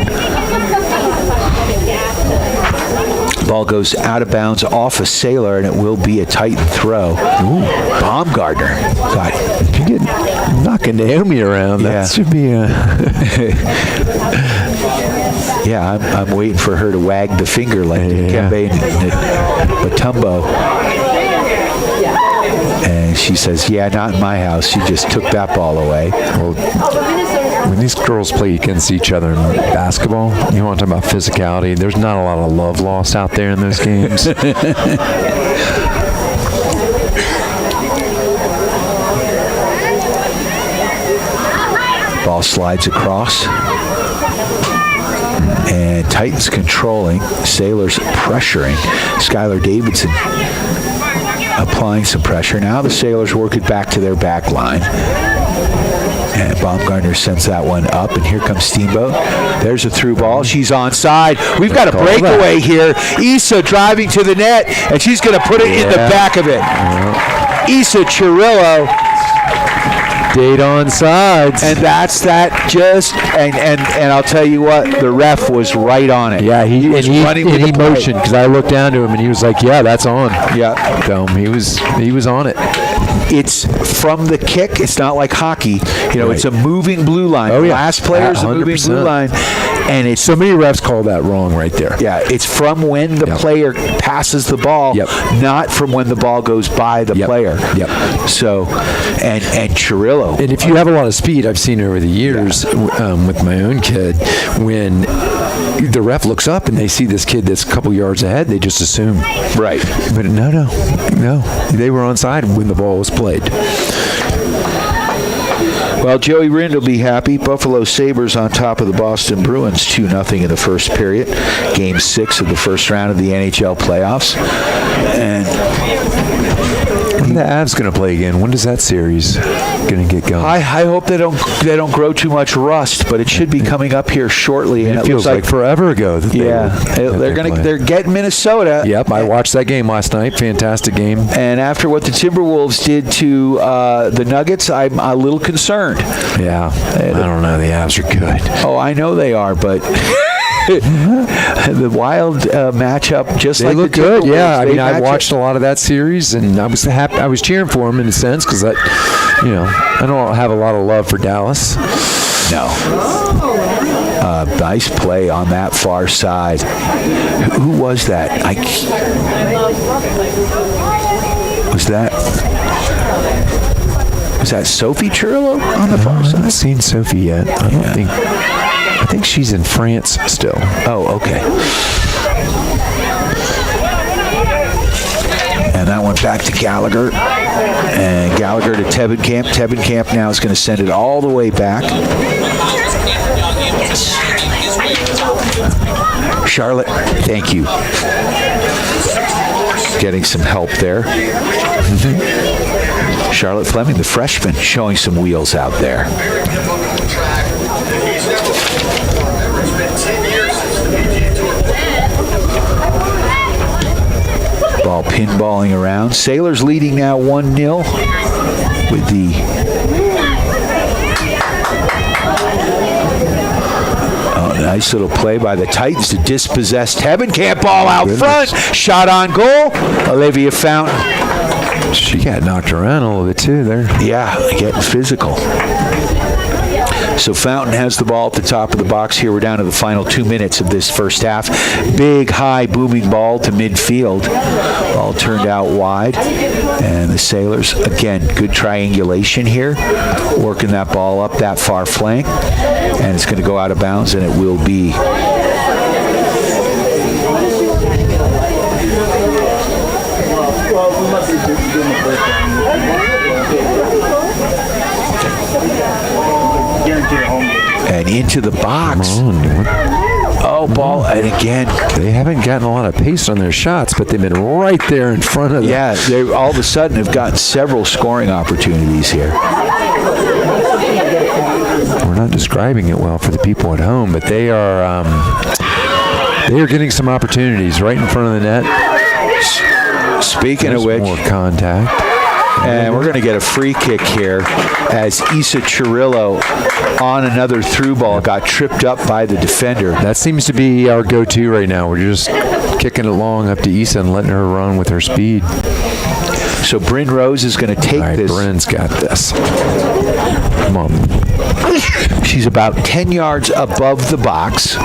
S1: Ball goes out of bounds off a Sailor, and it will be a Titan throw. Ooh, Baumgartner. God,
S4: if you get knocking Naomi around, that should be a...
S1: Yeah, I'm waiting for her to wag the finger like Kembe Mutombo. And she says, yeah, not in my house. She just took that ball away.
S4: Well, when these girls play against each other in basketball, you want to talk about physicality. There's not a lot of love lost out there in those games.
S1: Ball slides across. And Titans controlling. Sailors pressuring. Skylar Davidson applying some pressure. Now the Sailors work it back to their back line. And Baumgartner sends that one up, and here comes Steamboat. There's a through ball. She's onside. We've got a breakaway here. Issa driving to the net, and she's going to put it in the back of it. Issa Chirillo.
S4: Date on sides.
S1: And that's that just, and I'll tell you what, the ref was right on it.
S4: Yeah, he motioned, because I looked down to him and he was like, yeah, that's on.
S1: Yeah.
S4: So he was on it.
S1: It's from the kick. It's not like hockey. It's a moving blue line.
S4: Oh, yeah.
S1: Last player's a moving blue line. And it's
S4: so many refs call that wrong right there.
S1: Yeah, it's from when the player passes the ball, not from when the ball goes by the player.
S4: Yep.
S1: So, and Chirillo.
S4: And if you have a lot of speed, I've seen over the years with my own kid, when the ref looks up and they see this kid that's a couple yards ahead, they just assume.
S1: Right.
S4: But no. They were onside when the ball was played.
S1: Well, Joey Rind will be happy. Buffalo Sabres on top of the Boston Bruins 2-0 in the first period. Game 6 of the first round of the NHL playoffs. And
S4: when the Avs going to play again? When does that series going to get going?
S1: I hope they don't grow too much rust, but it should be coming up here shortly.
S4: And it feels like forever ago.
S1: They're getting Minnesota.
S4: Yep, I watched that game last night. Fantastic game.
S1: And after what the Timberwolves did to the Nuggets, I'm a little concerned.
S4: Yeah, I don't know. The Avs are good.
S1: Oh, I know they are, but the Wild matchup, just
S4: they
S1: like
S4: look
S1: the
S4: good.
S1: Timberwolves,
S4: Yeah, I mean, I watched a lot of that series, and I was happy. I was cheering for them in a sense because I don't have a lot of love for Dallas.
S1: No. Nice play on that far side. Who was that? Was that Sophie Chirillo on the far side?
S4: I haven't seen Sophie yet. I think she's in France still.
S1: Oh, okay. And that one back to Gallagher. And Gallagher to Tebenkamp. Tebenkamp now is going to send it all the way back. Charlotte, thank you. Getting some help there. Charlotte Fleming, the freshman, showing some wheels out there. Ball pinballing around. Sailors leading now 1-0 with the Nice little play by the Titans to dispossess Tebenkamp. Ball out front. Shot on goal. Olivia Fountain.
S4: She got knocked around a little bit too there.
S1: Yeah, getting physical. So Fountain has the ball at the top of the box here. We're down to the final 2 minutes of this first half. Big, high, booming ball to midfield. Ball turned out wide. And the Sailors, again, good triangulation here. Working that ball up that far flank. And it's going to go out of bounds, and it will be. And into the box. Oh, ball, and again.
S4: They haven't gotten a lot of pace on their shots, but they've been right there in front of them.
S1: Yeah, they all of a sudden have gotten several scoring opportunities here.
S4: We're not describing it well for the people at home, but they are getting some opportunities right in front of the net.
S1: Speaking of which,
S4: more contact.
S1: And we're going to get a free kick here as Issa Chirillo on another through ball got tripped up by the defender.
S4: That seems to be our go-to right now. We're just kicking it long up to Issa and letting her run with her speed.
S1: So Bryn Rose is going to take this.
S4: Bryn's got this. Come on.
S1: She's about 10 yards above the box.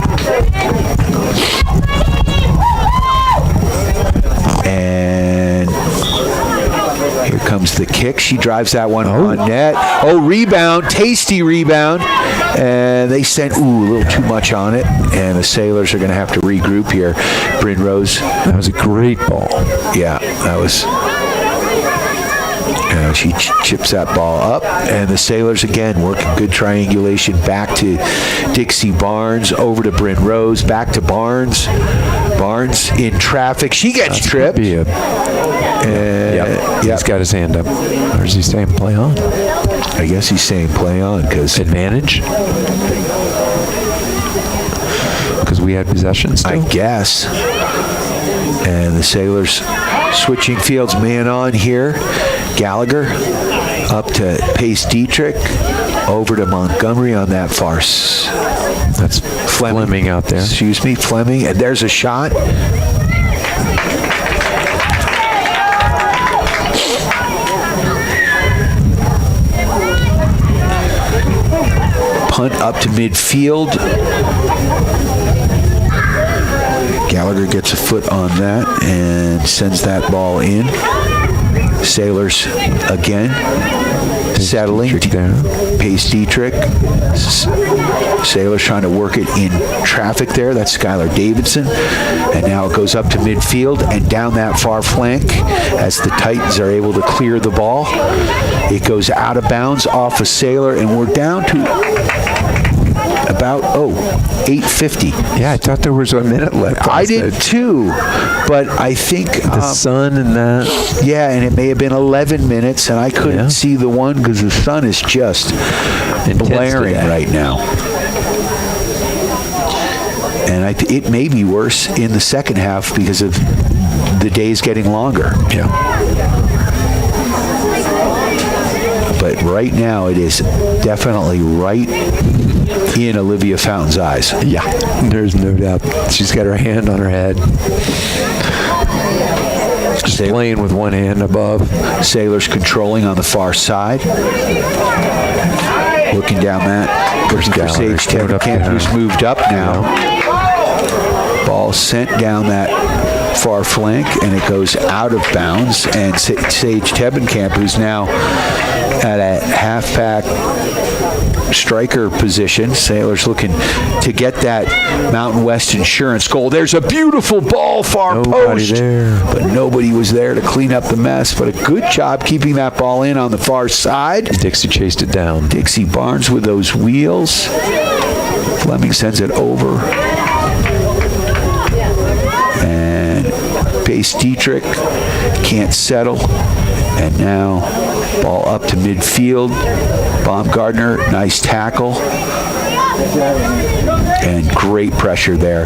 S1: And here comes the kick. She drives that one on net. Oh, rebound. Tasty rebound. And they sent, a little too much on it. And the Sailors are going to have to regroup here. Bryn Rose.
S4: That was a great ball.
S1: Yeah, that was. She chips that ball up, and the Sailors again working good triangulation back to Dixie Barnes, over to Bryn Rose, back to Barnes. Barnes in traffic. She gets tripped.
S4: He's got his hand up. Or is he saying play on?
S1: I guess he's saying play on because
S4: advantage. Because we had possession still?
S1: I guess. And the Sailors switching fields, man on here. Gallagher up to Pace Dietrich, over to Montgomery on that far.
S4: That's Fleming out there.
S1: Excuse me, Fleming. And there's a shot. Punt up to midfield. Gallagher gets a foot on that and sends that ball in. Sailors again settling. Pace Dietrich. Sailors trying to work it in traffic there. That's Skylar Davidson. And now it goes up to midfield and down that far flank as the Titans are able to clear the ball. It goes out of bounds off a Sailor, and we're down to about 8:50.
S4: Yeah, I thought there was a minute left.
S1: I did too, but I think
S4: the sun and that.
S1: Yeah, and it may have been 11 minutes, and I couldn't see the one because the sun is just blaring right now. And it may be worse in the second half because of the days getting longer.
S4: Yeah.
S1: But right now, it is definitely right in Olivia Fountain's eyes.
S4: Yeah, there's no doubt. She's got her hand on her head. Just playing with one hand above.
S1: Sailors controlling on the far side. Looking down that. Looking for Sage Tebenkamp, who's moved up now. Ball sent down that far flank, and it goes out of bounds. And Sage Tebenkamp, who's now at a half-pack striker position. Sailors looking to get that Mountain West Insurance goal. There's a beautiful ball, far post.
S4: There.
S1: But nobody was there to clean up the mess. But a good job keeping that ball in on the far side.
S4: Dixie chased it down.
S1: Dixie Barnes with those wheels. Fleming sends it over. And Pace Dietrich can't settle. And now ball up to midfield. Baumgartner, nice tackle. And great pressure there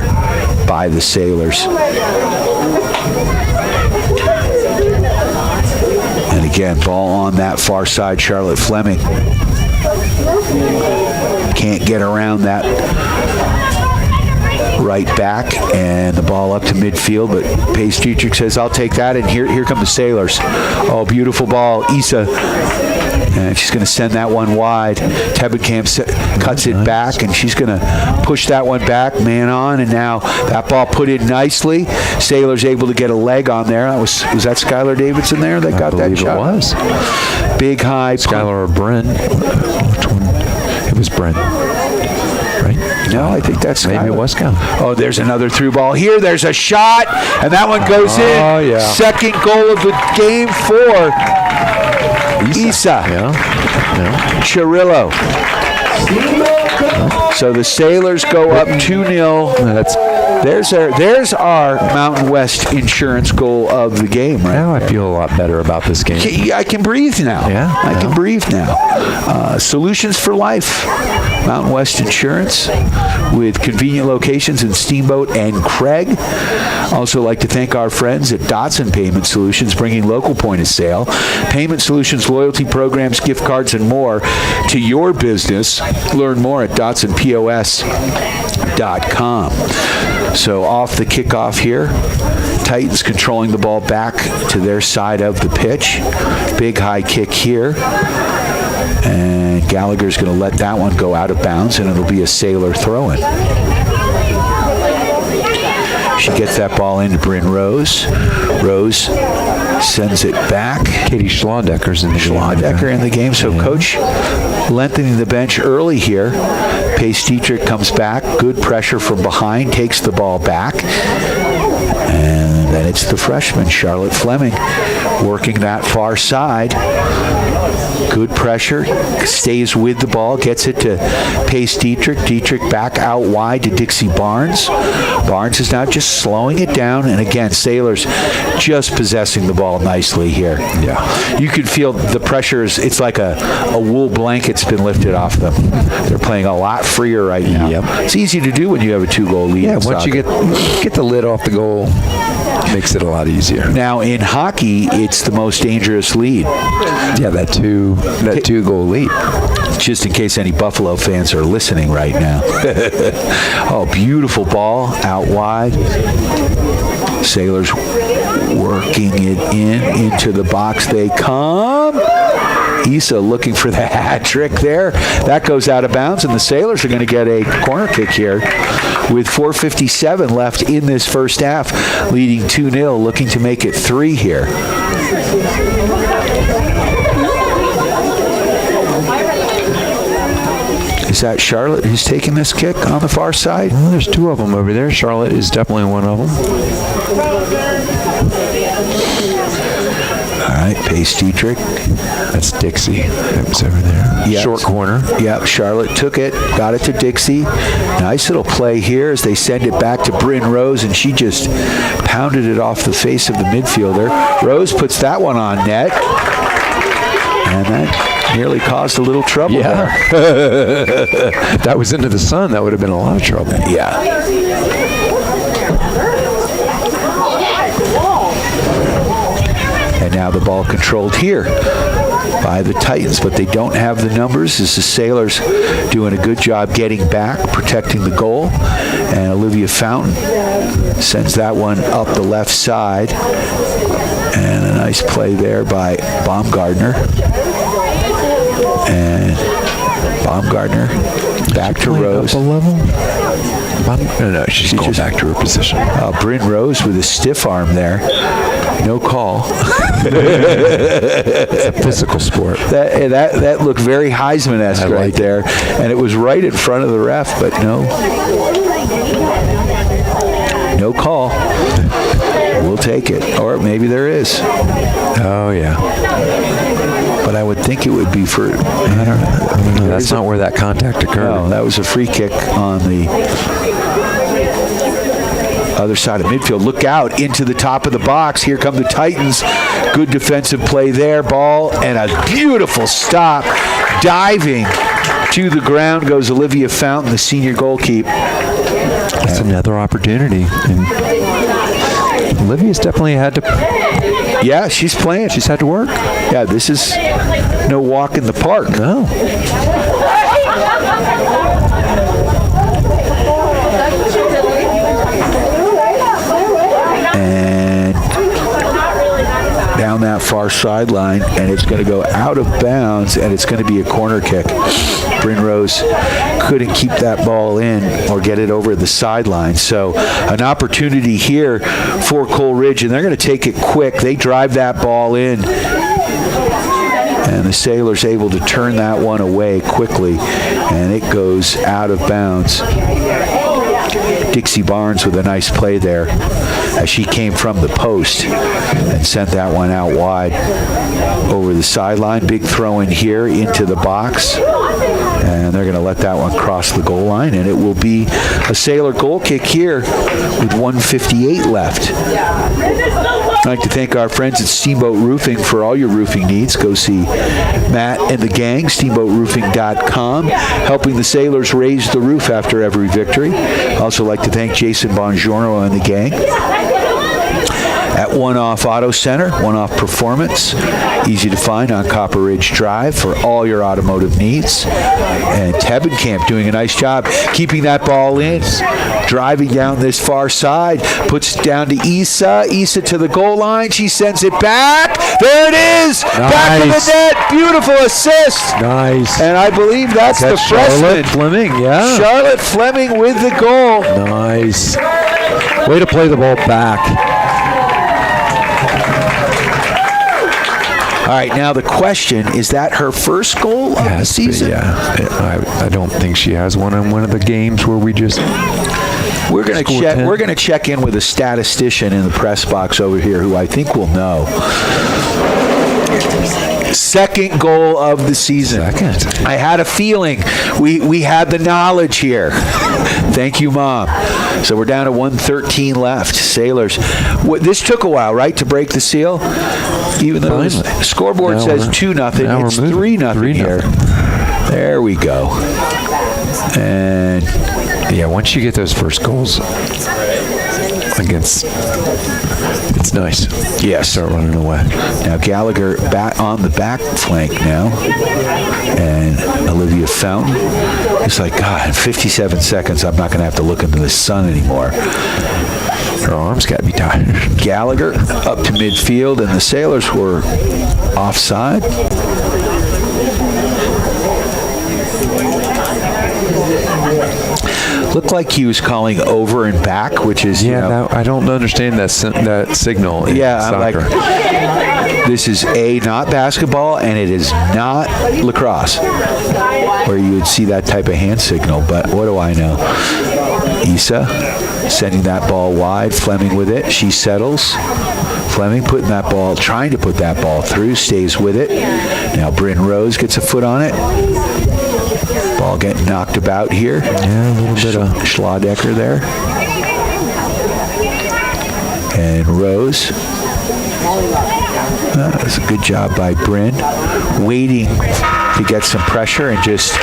S1: by the Sailors. And again, ball on that far side, Charlotte Fleming. Can't get around that right back, and the ball up to midfield, but Pace Dietrich says, I'll take that, and here come the Sailors. Oh, beautiful ball. Isa, and she's going to send that one wide. Tebenkamp cuts it back, and she's going to push that one back, man on, and now that ball put in nicely. Sailors able to get a leg on there. That was that Skylar Davidson there that got that shot?
S4: It was.
S1: Big high.
S4: Skylar or Bryn. Which one? It was Bryn. Right?
S1: No, I think that's
S4: Maybe
S1: Skylar.
S4: it was Skylar.
S1: Oh, there's another through ball here. There's a shot, and that one goes in.
S4: Oh, yeah.
S1: Second goal of the game for Isa.
S4: Yeah.
S1: Chirillo. So the Sailors go up 2-0. There's our Mountain West insurance goal of the game, right?
S4: Now I feel a lot better about this game.
S1: I can breathe now.
S4: Yeah.
S1: I can breathe now. Solutions for life. Mountain West Insurance with convenient locations in Steamboat and Craig. Also like to thank our friends at Dotson Payment Solutions, bringing local point of sale, payment solutions, loyalty programs, gift cards, and more to your business. Learn more at DotsonPOS.com. So off the kickoff here, Titans controlling the ball back to their side of the pitch. Big high kick here. And Gallagher's going to let that one go out of bounds, and it'll be a Sailor throw-in. She gets that ball into Bryn Rose. Rose sends it back.
S4: Katie Schlondecker's in the game.
S1: Schlondecker in the game. So Coach lengthening the bench early here. Pace Dietrich comes back. Good pressure from behind. Takes the ball back. And then it's the freshman, Charlotte Fleming, working that far side. Good pressure, stays with the ball, gets it to Pace Dietrich. Dietrich back out wide to Dixie Barnes. Barnes is now just slowing it down, and again, Sailors just possessing the ball nicely here.
S4: Yeah.
S1: You can feel the pressure it's like a wool blanket's been lifted off them. They're playing a lot freer right now.
S4: Yep.
S1: It's easy to do when you have a 2-goal lead.
S4: Yeah, once you get the lid off the goal, makes it a lot easier.
S1: Now in hockey, it's the most dangerous lead.
S4: Yeah, that two-goal lead.
S1: Just in case any Buffalo fans are listening right now. Oh, beautiful ball out wide. Sailors working it into the box. They come. Isa looking for the hat trick there. That goes out of bounds, and the Sailors are going to get a corner kick here with 4:57 left in this first half, leading 2-0, looking to make it 3 here. Is that Charlotte who's taking this kick on the far side?
S4: Well, there's 2 of them over there. Charlotte is definitely one of them.
S1: All right, Pace Dietrich.
S4: That's Dixie. That was over there.
S1: Yep.
S4: Short corner.
S1: Yep, Charlotte took it, got it to Dixie. Nice little play here as they send it back to Bryn Rose, and she just pounded it off the face of the midfielder. Rose puts that one on net, and that nearly caused a little trouble there.
S4: If that was into the sun, that would have been a lot of trouble.
S1: Yeah. And now the ball controlled here by the Titans, but they don't have the numbers as the Sailors doing a good job getting back, protecting the goal. And Olivia Fountain sends that one up the left side. And a nice play there by Baumgartner. And Baumgartner back to Rose.
S4: Up a level? No, she's going back to her position.
S1: Bryn Rose with a stiff arm there. No call.
S4: It's a physical sport.
S1: That looked very Heisman-esque right there. And it was right in front of the ref, but no call. We'll take it. Or maybe there is.
S4: Oh, yeah.
S1: But I would think it would be for... I don't know.
S4: That's not where that contact occurred.
S1: No, that was a free kick on the other side of midfield. Look out into the top of the box. Here come the Titans. Good defensive play there. Ball and a beautiful stop. Diving to the ground goes Olivia Fountain, the senior goalkeeper.
S4: That's another opportunity. And Olivia's definitely had to...
S1: Yeah, she's playing.
S4: She's had to work.
S1: Yeah, this is no walk in the park.
S4: No.
S1: that far sideline, and it's going to go out of bounds, and it's going to be a corner kick. Bryn Rose couldn't keep that ball in or get it over the sideline. So an opportunity here for Coleridge, and they're going to take it quick. They drive that ball in, and the Sailors able to turn that one away quickly, and it goes out of bounds. Dixie Barnes with a nice play there as she came from the post and sent that one out wide over the sideline. Big throw in here into the box, and they're going to let that one cross the goal line, and it will be a Sailor goal kick here with 1:58 left. I'd like to thank our friends at Steamboat Roofing for all your roofing needs. Go see Matt and the gang, steamboatroofing.com, helping the Sailors raise the roof after every victory. Also like to thank Jason Bongiorno and the gang at One Off Auto Center, One Off Performance, easy to find on Copper Ridge Drive for all your automotive needs. And Tebenkamp doing a nice job keeping that ball in, driving down this far side, puts it down to Issa to the goal line, she sends it back, there it is, back of the net, beautiful assist.
S6: Nice.
S1: And I believe that's the freshman.
S6: Charlotte Fleming, yeah.
S1: Charlotte Fleming with the goal.
S6: Nice. Way to play the ball back.
S1: All right, now the question, is that her first goal of the season?
S4: I don't think she has one in one of the games where we just
S1: We're going to check in with a statistician in the press box over here who I think will know. Second goal of the season.
S4: Second.
S1: I had a feeling we had the knowledge here. Thank you, Mom. So we're down to 1:13 left. Sailors. This took a while, right, to break the seal? Even though the scoreboard says 2-0, it's 3-0 here. There we go. And
S4: yeah, once you get those first goals against, it's nice.
S1: Yeah,
S4: start running away.
S1: Now Gallagher back on the back flank now, and Olivia Fountain. It's like, God, in 57 seconds, I'm not going to have to look into the sun anymore.
S4: Her arms got to be tired.
S1: Gallagher up to midfield, and the Sailors were offside. Looked like he was calling over and back, which is,
S4: I don't understand that signal in soccer.
S1: Like, this is not basketball, and it is not lacrosse, where you would see that type of hand signal, but what do I know? Issa sending that ball wide, Fleming with it, she settles. Fleming trying to put that ball through, stays with it. Now Bryn Rose gets a foot on it. Ball getting knocked about here.
S4: Yeah, a little bit of
S1: Schladecker there. And Rose. That's a good job by Bryn. Waiting to get some pressure and just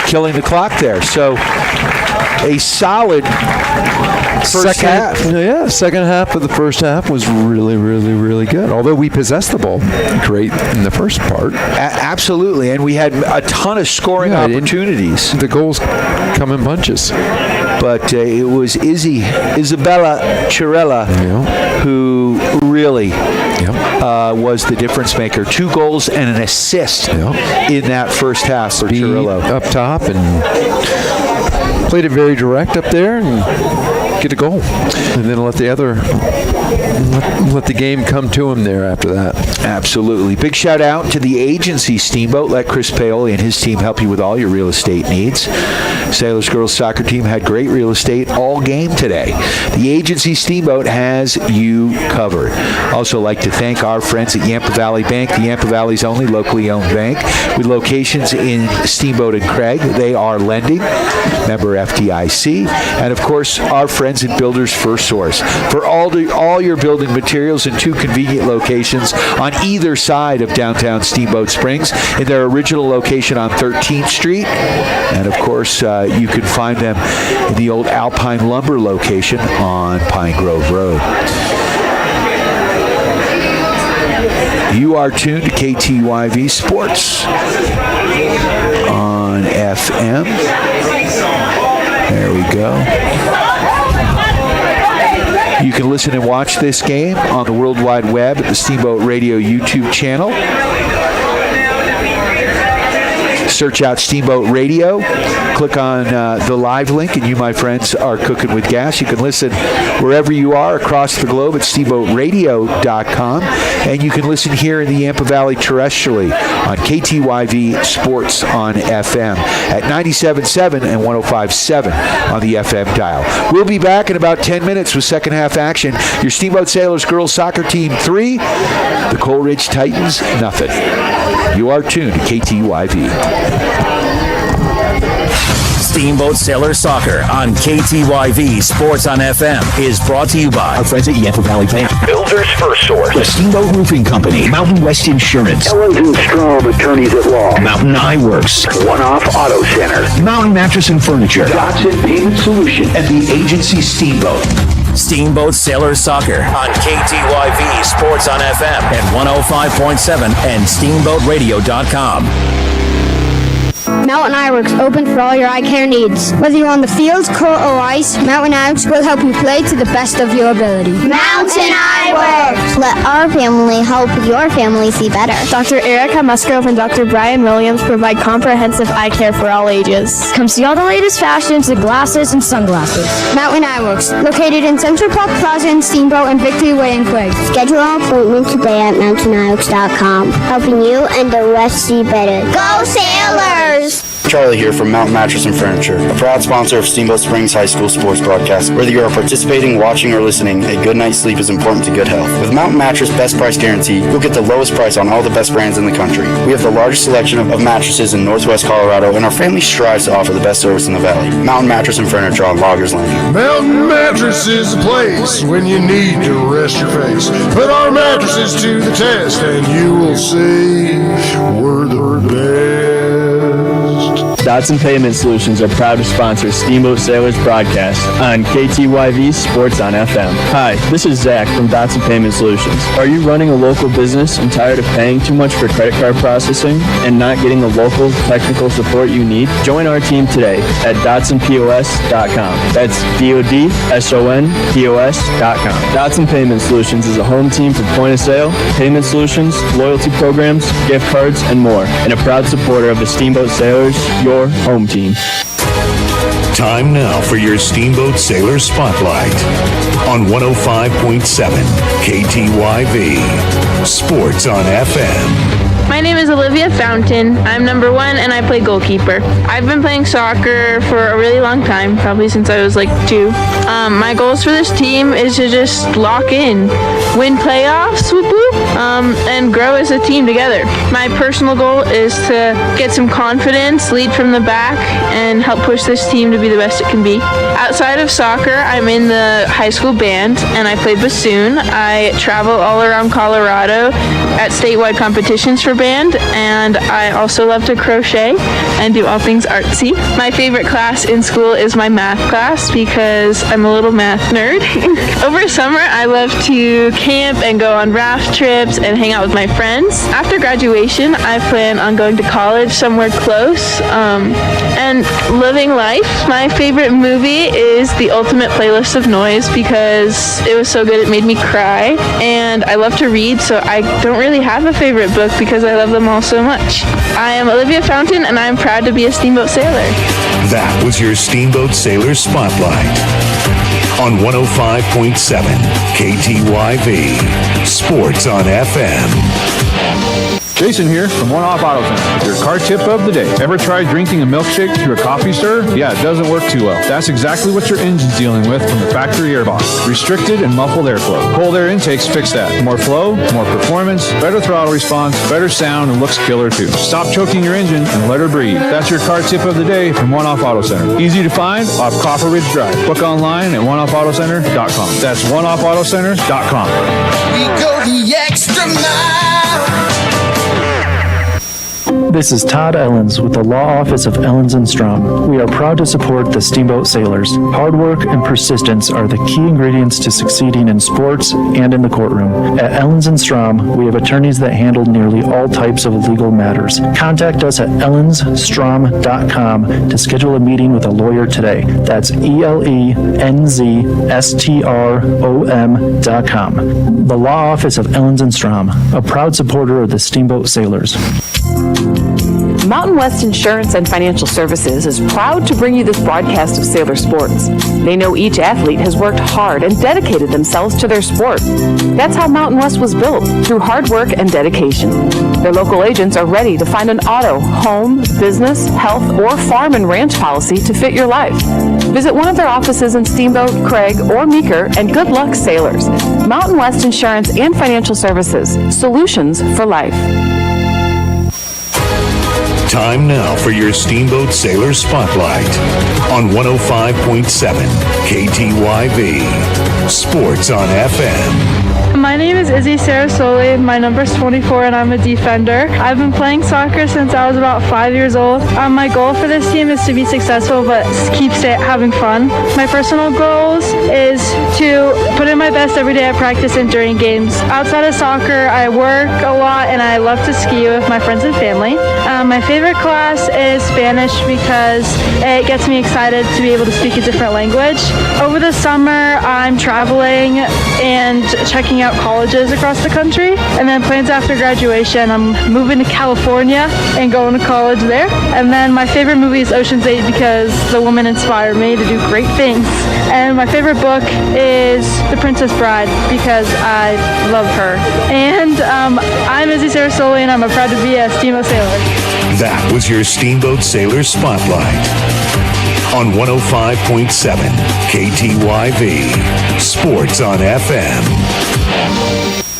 S1: killing the clock there. So a solid first half.
S4: Yeah, second half of the first half was really, really, really good. Although we possessed the ball great in the first part.
S1: Absolutely, and we had a ton of scoring opportunities.
S4: The goals come in bunches.
S1: But it was Isabella Chirella who really was the difference maker. 2 goals and an assist in that first half for Chirella.
S4: Up top and played it very direct up there and get a goal. And then let the game come to him there after that.
S1: Absolutely. Big shout out to the agency Steamboat. Let Chris Paoli and his team help you with all your real estate needs. Sailors girls soccer team had great real estate all game today. The agency Steamboat has you covered. Also like to thank our friends at Yampa Valley Bank, the Yampa Valley's only locally owned bank with locations in Steamboat and Craig. They are lending, member FDIC, and of course our friends at Builders First Source for all your building materials in 2 convenient locations on either side of downtown Steamboat Springs in their original location on 13th Street, and of course you can find them in the old Alpine Lumber location on Pine Grove Road. You are tuned to KTYV Sports on FM. There we go. You can listen and watch this game on the World Wide Web at the Steamboat Radio YouTube channel. Search out Steamboat Radio, click on the live link, and you, my friends, are cooking with gas. You can listen wherever you are across the globe at steamboatradio.com, and you can listen here in the Yampa Valley terrestrially on KTYV Sports on FM at 97.7 and 105.7 on the FM dial. We'll be back in about 10 minutes with second half action. Your Steamboat Sailors girls soccer team 3, the Coleridge Titans nothing. You are tuned to KTYV.
S13: Steamboat Sailor Soccer on KTYV Sports on FM is brought to you by
S14: our friends at Yampa Valley Paint,
S8: Builder's First Source,
S14: the Steamboat Roofing Company, Mountain West Insurance, Owens and Strom Attorneys at Law, Mountain Eye Works, One Off Auto Center, Mountain Mattress and Furniture, Dodson Payment Solution, and the agency Steamboat.
S13: Steamboat Sailor Soccer on KTYV Sports on FM at 105.7 and steamboatradio.com.
S16: Mountain Eye Works, open for all your eye care needs. Whether you're on the field, court, or ice, Mountain Eye Works will help you play to the best of your ability.
S17: Mountain Eye Works! Let our family help your family see better.
S12: Dr. Erica Musgrove and Dr. Brian Williams provide comprehensive eye care for all ages.
S16: Come see all the latest fashions in glasses and sunglasses. Mountain Eye Works, located in Central Park Plaza in Steamboat and Victory Way in Quig.
S17: Schedule an appointment today at mountainEyeWorks.com, helping you and the rest see better. Go Sailors!
S18: Charlie here from Mountain Mattress and Furniture, a proud sponsor of Steamboat Springs High School sports broadcast. Whether you are participating, watching, or listening, a good night's sleep is important to good health. With Mountain Mattress Best Price Guarantee, you'll get the lowest price on all the best brands in the country. We have the largest selection of mattresses in Northwest Colorado, and our family strives to offer the best service in the valley. Mountain Mattress and Furniture on Loggers Lane.
S19: Mountain Mattress is the place when you need to rest your face. Put our mattresses to the test, and you will see we're the best.
S10: Dodson Payment Solutions are proud to sponsor Steamboat Sailors broadcast on KTYV Sports on FM. Hi, this is Zach from Dodson Payment Solutions. Are you running a local business and tired of paying too much for credit card processing and not getting the local technical support you need? Join our team today at DodsonPOS.com. That's DODSONPOS.com. Dodson Payment Solutions is a home team for point of sale, payment solutions, loyalty programs, gift cards, and more, and a proud supporter of the Steamboat Sailors, your home team.
S11: Time now for your Steamboat Sailor Spotlight on 105.7 KTYV Sports on FM.
S12: My name is Olivia Fountain. I'm number 1 and I play goalkeeper. I've been playing soccer for a really long time, probably since I was like 2. My goals for this team is to just lock in, win playoffs, whoop whoop, and grow as a team together. My personal goal is to get some confidence, lead from the back, and help push this team to be the best it can be. Outside of soccer, I'm in the high school band and I play bassoon. I travel all around Colorado at statewide competitions for band, and I also love to crochet and do all things artsy. My favorite class in school is my math class because I'm a little math nerd. Over summer, I love to camp and go on raft trips and hang out with my friends. After graduation, I plan on going to college somewhere close and living life. My favorite movie is The Ultimate Playlist of Noise because it was so good it made me cry, and I love to read, so I don't really have a favorite book because I love them all so much. I am Olivia Fountain, and I am proud to be a Steamboat Sailor.
S11: That was your Steamboat Sailor Spotlight on 105.7 KTYV Sports on FM.
S20: Jason here from One Off Auto Center. Your car tip of the day. Ever tried drinking a milkshake through a coffee stir? Yeah, it doesn't work too well. That's exactly what your engine's dealing with from the factory airbox. Restricted and muffled airflow. Cold air intakes fix that. More flow, more performance, better throttle response, better sound, and looks killer too. Stop choking your engine and let her breathe. That's your car tip of the day from One Off Auto Center. Easy to find off Copper Ridge Drive. Book online at oneoffautocenter.com. That's oneoffautocenter.com.
S21: We go the extra mile.
S10: This is Todd Ellens with the Law Office of Ellens & Strom. We are proud to support the Steamboat Sailors. Hard work and persistence are the key ingredients to succeeding in sports and in the courtroom. At Ellens & Strom, we have attorneys that handle nearly all types of legal matters. Contact us at ellensstrom.com to schedule a meeting with a lawyer today. That's ELENZSTROM.com. The Law Office of Ellens & Strom, a proud supporter of the Steamboat Sailors.
S21: Mountain West Insurance and Financial Services is proud to bring you this broadcast of Sailor Sports. They know each athlete has worked hard and dedicated themselves to their sport. That's how Mountain West was built, through hard work and dedication. Their local agents are ready to find an auto, home, business, health, or farm and ranch policy to fit your life. Visit one of their offices in Steamboat, Craig, or Meeker, and good luck, sailors. Mountain West Insurance and Financial Services, solutions for life.
S11: Time now for your Steamboat Sailor Spotlight on 105.7 KTYV. Sports on FM.
S22: My name is Izzy Sarasoli. My number is 24 and I'm a defender. I've been playing soccer since I was about 5 years old. My goal for this team is to be successful but keep having fun. My personal goals is to put in my best every day at practice and during games. Outside of soccer, I work a lot and I love to ski with my friends and family. My favorite class is Spanish because it gets me excited to be able to speak a different language. Over the summer, I'm traveling and checking out colleges across the country, and then plans after graduation, I'm moving to California and going to college there. And then my favorite movie is Ocean's 8 because the woman inspired me to do great things. And my favorite book is The Princess Bride because I love her. And I'm Izzy Sarasoli and I'm proud to be a Steamboat Sailor.
S11: That was your Steamboat Sailor Spotlight on 105.7 KTYV. Sports on FM.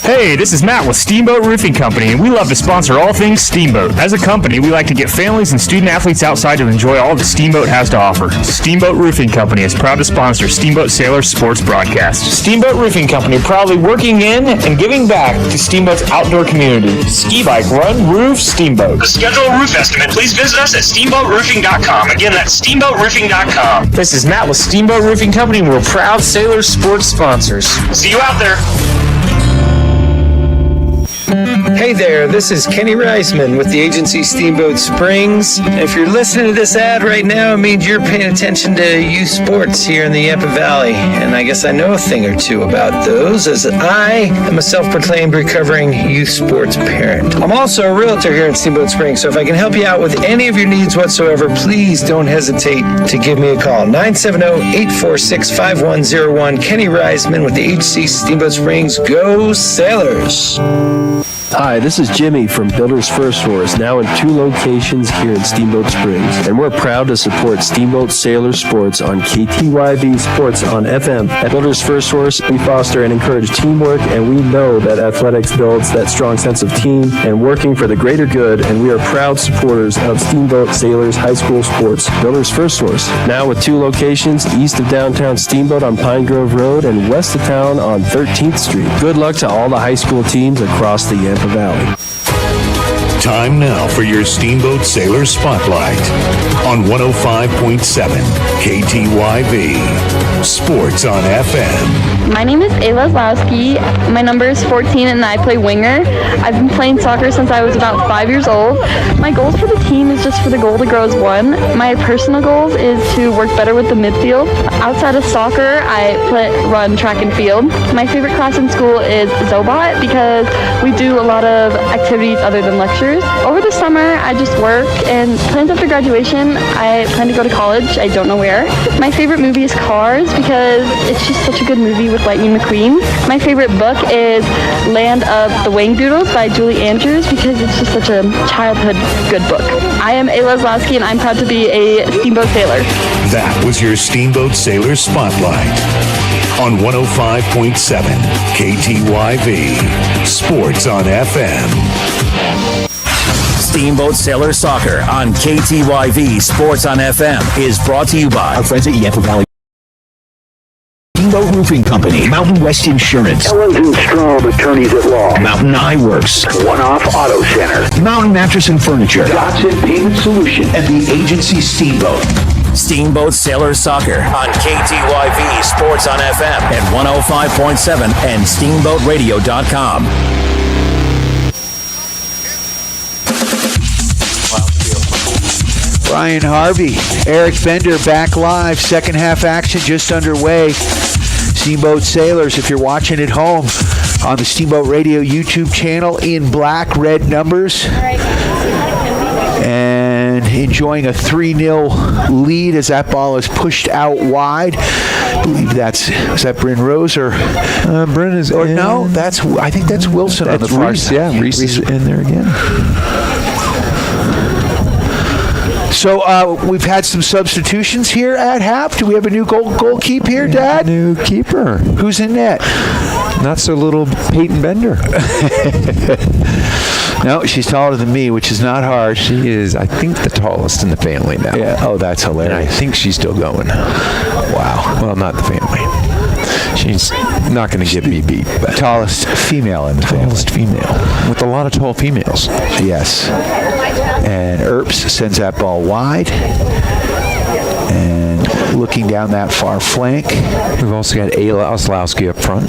S8: Hey, this is Matt with Steamboat Roofing Company, and we love to sponsor all things Steamboat. As a company, we like to get families and student athletes outside to enjoy all that Steamboat has to offer. Steamboat Roofing Company is proud to sponsor Steamboat Sailor Sports broadcast. Steamboat Roofing Company proudly working in and giving back to Steamboat's outdoor community. Ski, bike, run, roof, Steamboat. To schedule a roof estimate, please visit us at steamboatroofing.com. Again, that's steamboatroofing.com. This is Matt with Steamboat Roofing Company, and we're proud Sailor Sports sponsors. See you out there.
S23: Hey there, this is Kenny Reisman with the agency Steamboat Springs. If you're listening to this ad right now, it means you're paying attention to youth sports here in the Yampa Valley. And I guess I know a thing or two about those, as I am a self-proclaimed recovering youth sports parent. I'm also a realtor here in Steamboat Springs, so if I can help you out with any of your needs whatsoever, please don't hesitate to give me a call. 970-846-5101. Kenny Reisman with the HC Steamboat Springs. Go Sailors!
S10: Hi, this is Jimmy from Builders First Horse, now in 2 locations here in Steamboat Springs, and we're proud to support Steamboat Sailor Sports on KTYV Sports on FM. At Builders First Horse, we foster and encourage teamwork, and we know that athletics builds that strong sense of team and working for the greater good, and we are proud supporters of Steamboat Sailors High School Sports. Builders First Horse, now with 2 locations, east of downtown Steamboat on Pine Grove Road and west of town on 13th Street. Good luck to all the high school teams across the Yampa Valley.
S11: Time now for your Steamboat Sailor Spotlight on 105.7 KTYV. Sports on FM.
S12: My name is Ayla Zlowski. My number is 14 and I play winger. I've been playing soccer since I was about 5 years old. My goals for the team is just for the goal to grow as one. My personal goals is to work better with the midfield. Outside of soccer, I run track and field. My favorite class in school is Zobot because we do a lot of activities other than lectures. Over the summer, I just work, and plans after graduation, I plan to go to college. I don't know where. My favorite movie is Cars because it's just such a good movie with Lightning McQueen. My favorite book is Land of the Wangdoodles by Julie Andrews because it's just such a childhood good book. I am Ayla Zlowski, and I'm proud to be a Steamboat Sailor.
S11: That was your Steamboat Sailor Spotlight on 105.7 KTYV. Sports on FM.
S13: Steamboat Sailor Soccer on KTYV Sports on FM is brought to you by
S14: our friends at Yampa Valley Steamboat Roofing Company, Mountain West Insurance, Ellens & Strom Attorneys at Law, Mountain Eye Works, One Off Auto Center, Mountain Mattress and Furniture, Dodson Payment Solution, and the agency Steamboat.
S13: Steamboat Sailors Soccer on KTYV Sports on FM at 105.7 and SteamboatRadio.com.
S1: Brian Harvey, Eric Bender back live. Second half action just underway. Steamboat Sailors, if you're watching at home on the Steamboat Radio YouTube channel, in black, red numbers. And enjoying a 3-0 lead as that ball is pushed out wide. I believe is that Bryn Rose or
S4: Bryn is
S1: or no? I think that's Wilson on the far
S4: Reese,
S1: side.
S4: yeah, Reese is in there again.
S1: So we've had some substitutions here at half. Do we have a new goal keep here, Dad?
S4: New keeper.
S1: Who's in net?
S4: Not so little Peyton Bender.
S1: No, she's taller than me, which is not hard.
S4: She is, I think, the tallest in the family now.
S1: Yeah. Oh, that's hilarious.
S4: And I think she's still going.
S1: Wow.
S4: Well, not the family. She's not going to get me beat. But
S1: tallest female in the family.
S4: Tallest female. With a lot of tall females.
S1: Yes. And Earps sends that ball wide. And looking down that far flank.
S4: We've also got Ayla Oslowski up front.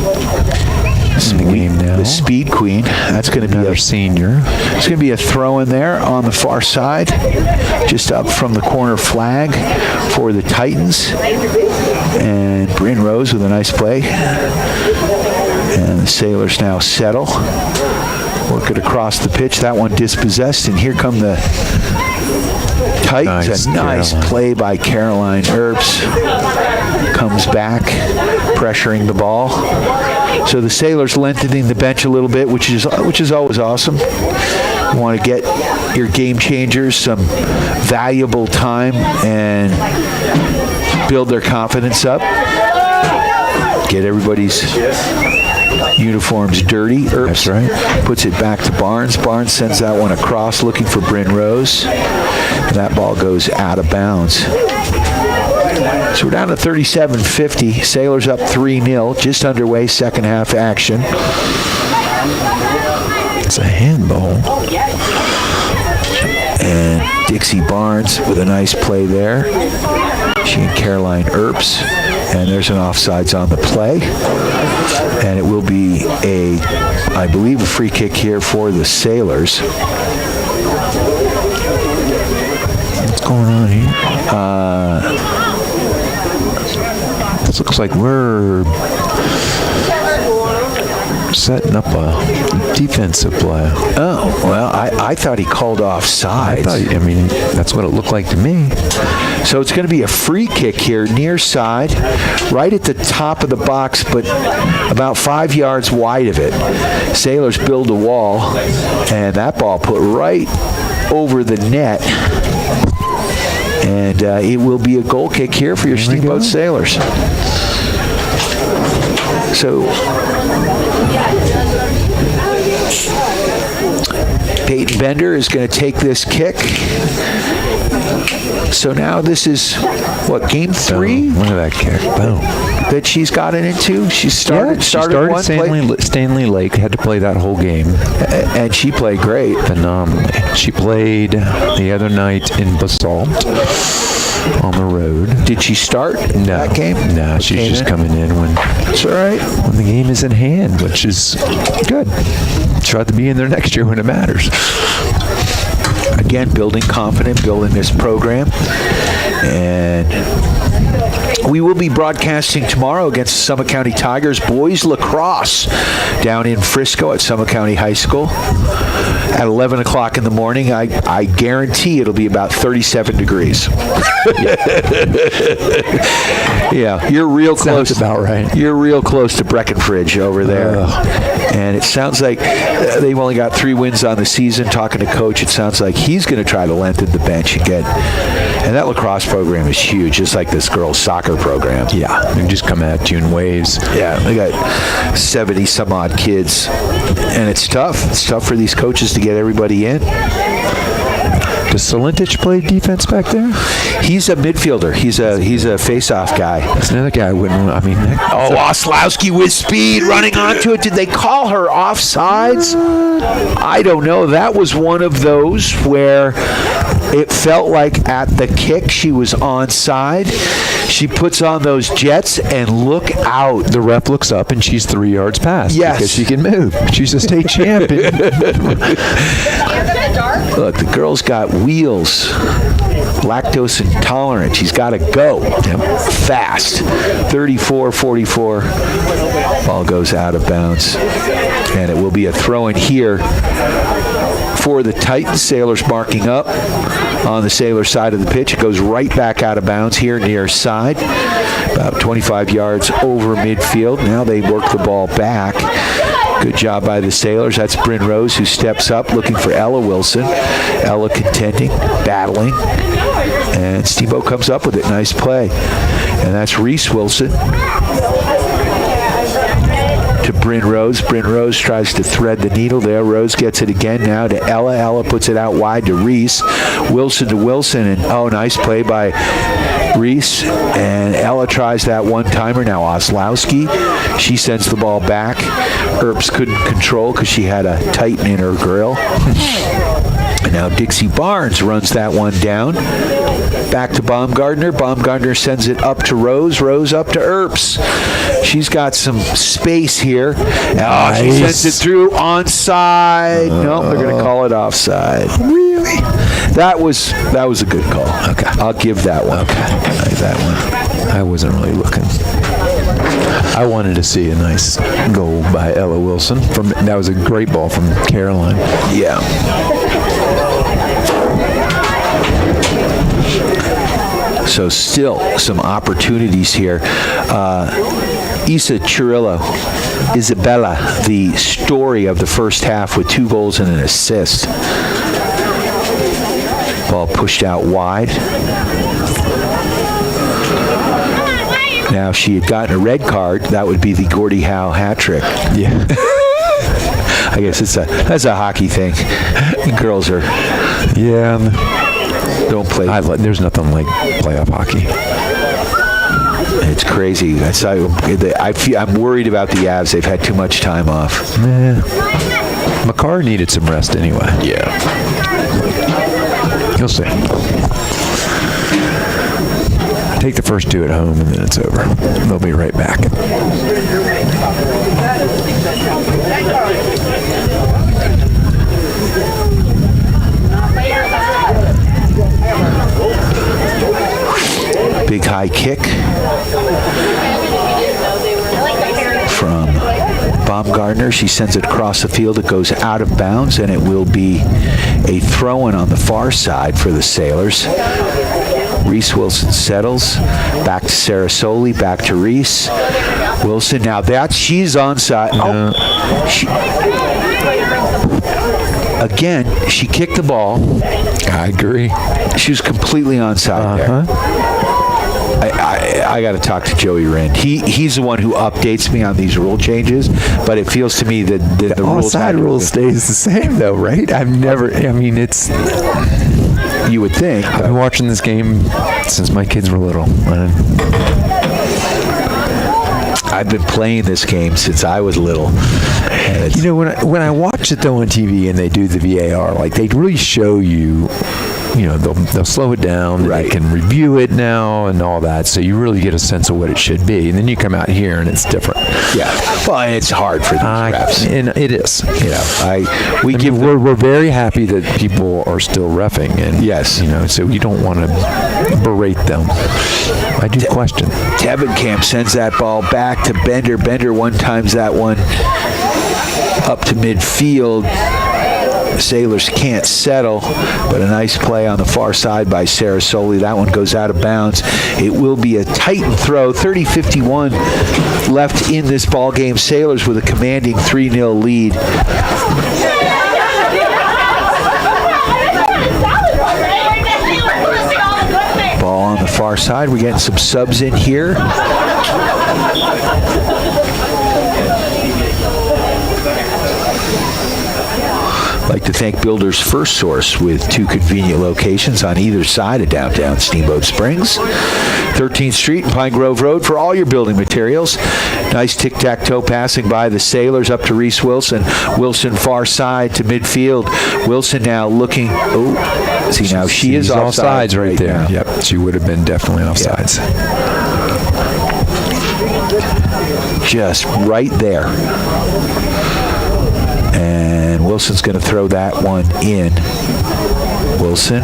S1: The speed queen. That's going to be
S4: another senior.
S1: It's going to be a throw in there on the far side, just up from the corner flag for the Titans. And Bryn Rose with a nice play. And the Sailors now settle. Work it across the pitch. That one dispossessed, and here come the Titans. Nice play by Caroline Earps. Comes back, pressuring the ball. So the Sailors lengthening the bench a little bit, which is always awesome. You want to get your game changers some valuable time and build their confidence up. Get everybody's uniforms dirty. Earps puts it back to Barnes. Barnes sends that one across looking for Bryn Rose. And that ball goes out of bounds. So we're down to 37-50. Sailors up 3-0. Just underway, second half action.
S4: It's a handball.
S1: And Dixie Barnes with a nice play there. She and Caroline Earps. And there's an offsides on the play. And it will be I believe, a free kick here for the Sailors.
S4: What's going on here? This looks like we're setting up a defensive play.
S1: Oh, well, I thought he called offside.
S4: That's what it looked like to me.
S1: So it's going to be a free kick here, near side, right at the top of the box, but about 5 yards wide of it. Sailors build a wall, and that ball put right over the net. And it will be a goal kick here for your Steamboat Sailors. So Peyton Bender is going to take this kick. So now this is, game 3?
S4: Look at that kick. Boom.
S1: That she's gotten into. She started one
S4: Stanley Lake had to play that whole game.
S1: And she played great.
S4: Phenomenally. She played the other night in Basalt on the road.
S1: Did she start that game?
S4: No, she's just coming in when
S1: that's all right.
S4: When the game is in hand, which is good. She'll have to be in there next year when it matters.
S1: Again, building confidence, building this program. And we will be broadcasting tomorrow against the Summit County Tigers boys lacrosse down in Frisco at Summit County High School at 11 o'clock in the morning. I guarantee it'll be about 37 degrees. Yeah, you're real close.
S4: Sounds about right.
S1: You're real close to Breckenridge over there. And it sounds like they've only got 3 wins on the season. Talking to Coach, it sounds like he's going to try to lengthen the bench again. And that lacrosse program is huge, just like this girls' soccer program.
S4: Yeah, they just come at you in waves.
S1: Yeah, they got 70 some odd kids, and it's tough. It's tough for these coaches to get everybody in.
S4: Does Solentich play defense back there?
S1: He's a midfielder. He's a face-off guy.
S4: That's another guy I wouldn't. I mean,
S1: Oslowski with speed running onto it. Did they call her offsides? I don't know. That was one of those where it felt like at the kick she was onside. She puts on those jets and look out.
S4: The ref looks up and she's 3 yards past.
S1: Yes.
S4: Because she can move. She's a state champion.
S1: Look, the girl's got wheels. Lactose intolerant. She's got to go fast. 34-44. Ball goes out of bounds. And it will be a throw in here for the Titans. Sailors marking up on the Sailor side of the pitch. It goes right back out of bounds here near side. About 25 yards over midfield. Now they work the ball back. Good job by the Sailors. That's Bryn Rose who steps up looking for Ella Wilson. Ella contending, battling. And Steamboat comes up with it. Nice play. And that's Reese Wilson to Bryn Rose. Bryn Rose tries to thread the needle there. Rose gets it again now to Ella. Ella puts it out wide to Reese. Wilson to Wilson. And nice play by Reese. And Ella tries that one-timer. Now Oslowski. She sends the ball back. Earps couldn't control because she had a Titan in her grill. And now Dixie Barnes runs that one down. Back to Baumgartner. Baumgartner sends it up to Rose. Rose up to Earps. She's got some space here. Nice. She sends it through onside. No, they're going to call it offside. Really? That was a good call. Okay. I'll give that one. Okay. That one.
S4: I wasn't really looking. I wanted to see a nice goal by Ella Wilson. That was a great ball from Caroline.
S1: Yeah. So still some opportunities here. Isa Chirillo, Isabella, the story of the first half with 2 goals and an assist. Ball pushed out wide. Now, if she had gotten a red card, that would be the Gordie Howe hat trick.
S4: Yeah.
S1: I guess that's a hockey thing. Girls are...
S4: Yeah.
S1: Don't play.
S4: There's nothing like playoff hockey.
S1: It's crazy. I'm worried about the Avs. They've had too much time off.
S4: McCarr needed some rest anyway.
S1: Yeah.
S4: You'll see. Take the first 2 at home and then it's over. They'll be right back.
S1: Big high kick from Baumgartner. She sends it across the field. It goes out of bounds, and it will be a throw-in on the far side for the Sailors. Reese Wilson settles. Back to Sarasoli. Back to Reese. Wilson. Now she's onside. Again, she kicked the ball.
S4: I agree.
S1: She was completely onside there. I got to talk to Joey Rand. He's the one who updates me on these rule changes, but it feels to me that the
S4: offside rule stays the same, though, right? It's...
S1: You would think.
S4: I've been watching this game since my kids were little.
S1: I've been playing this game since I was little.
S4: When I watch it, though, on TV and they do the VAR, like, they really show you... they'll slow it down. Right. They can review it now and all that, so you really get a sense of what it should be. And then you come out here and it's different.
S1: Yeah. Well, and it's hard for these refs.
S4: And it is. We're very happy that people are still reffing, and
S1: yes,
S4: so you don't want to berate them. I do question.
S1: Tevenkamp sends that ball back to Bender. Bender one-times that one up to midfield. Sailors can't settle, but a nice play on the far side by Sarasoli. That one goes out of bounds. It will be a Titan throw. 30-51 left in this ball game. Sailors with a commanding 3-0 lead. Ball on the far side. We're getting some subs in here. I'd like to thank Builders First Source with 2 convenient locations on either side of downtown Steamboat Springs. 13th Street and Pine Grove Road for all your building materials. Nice tic-tac-toe passing by the Sailors up to Reese Wilson. Wilson far side to midfield. Wilson now looking. Oh, see now she is offsides
S4: right there.
S1: Now.
S4: Yep, she would have been definitely offsides.
S1: Just right there. And Wilson's going to throw that one in. Wilson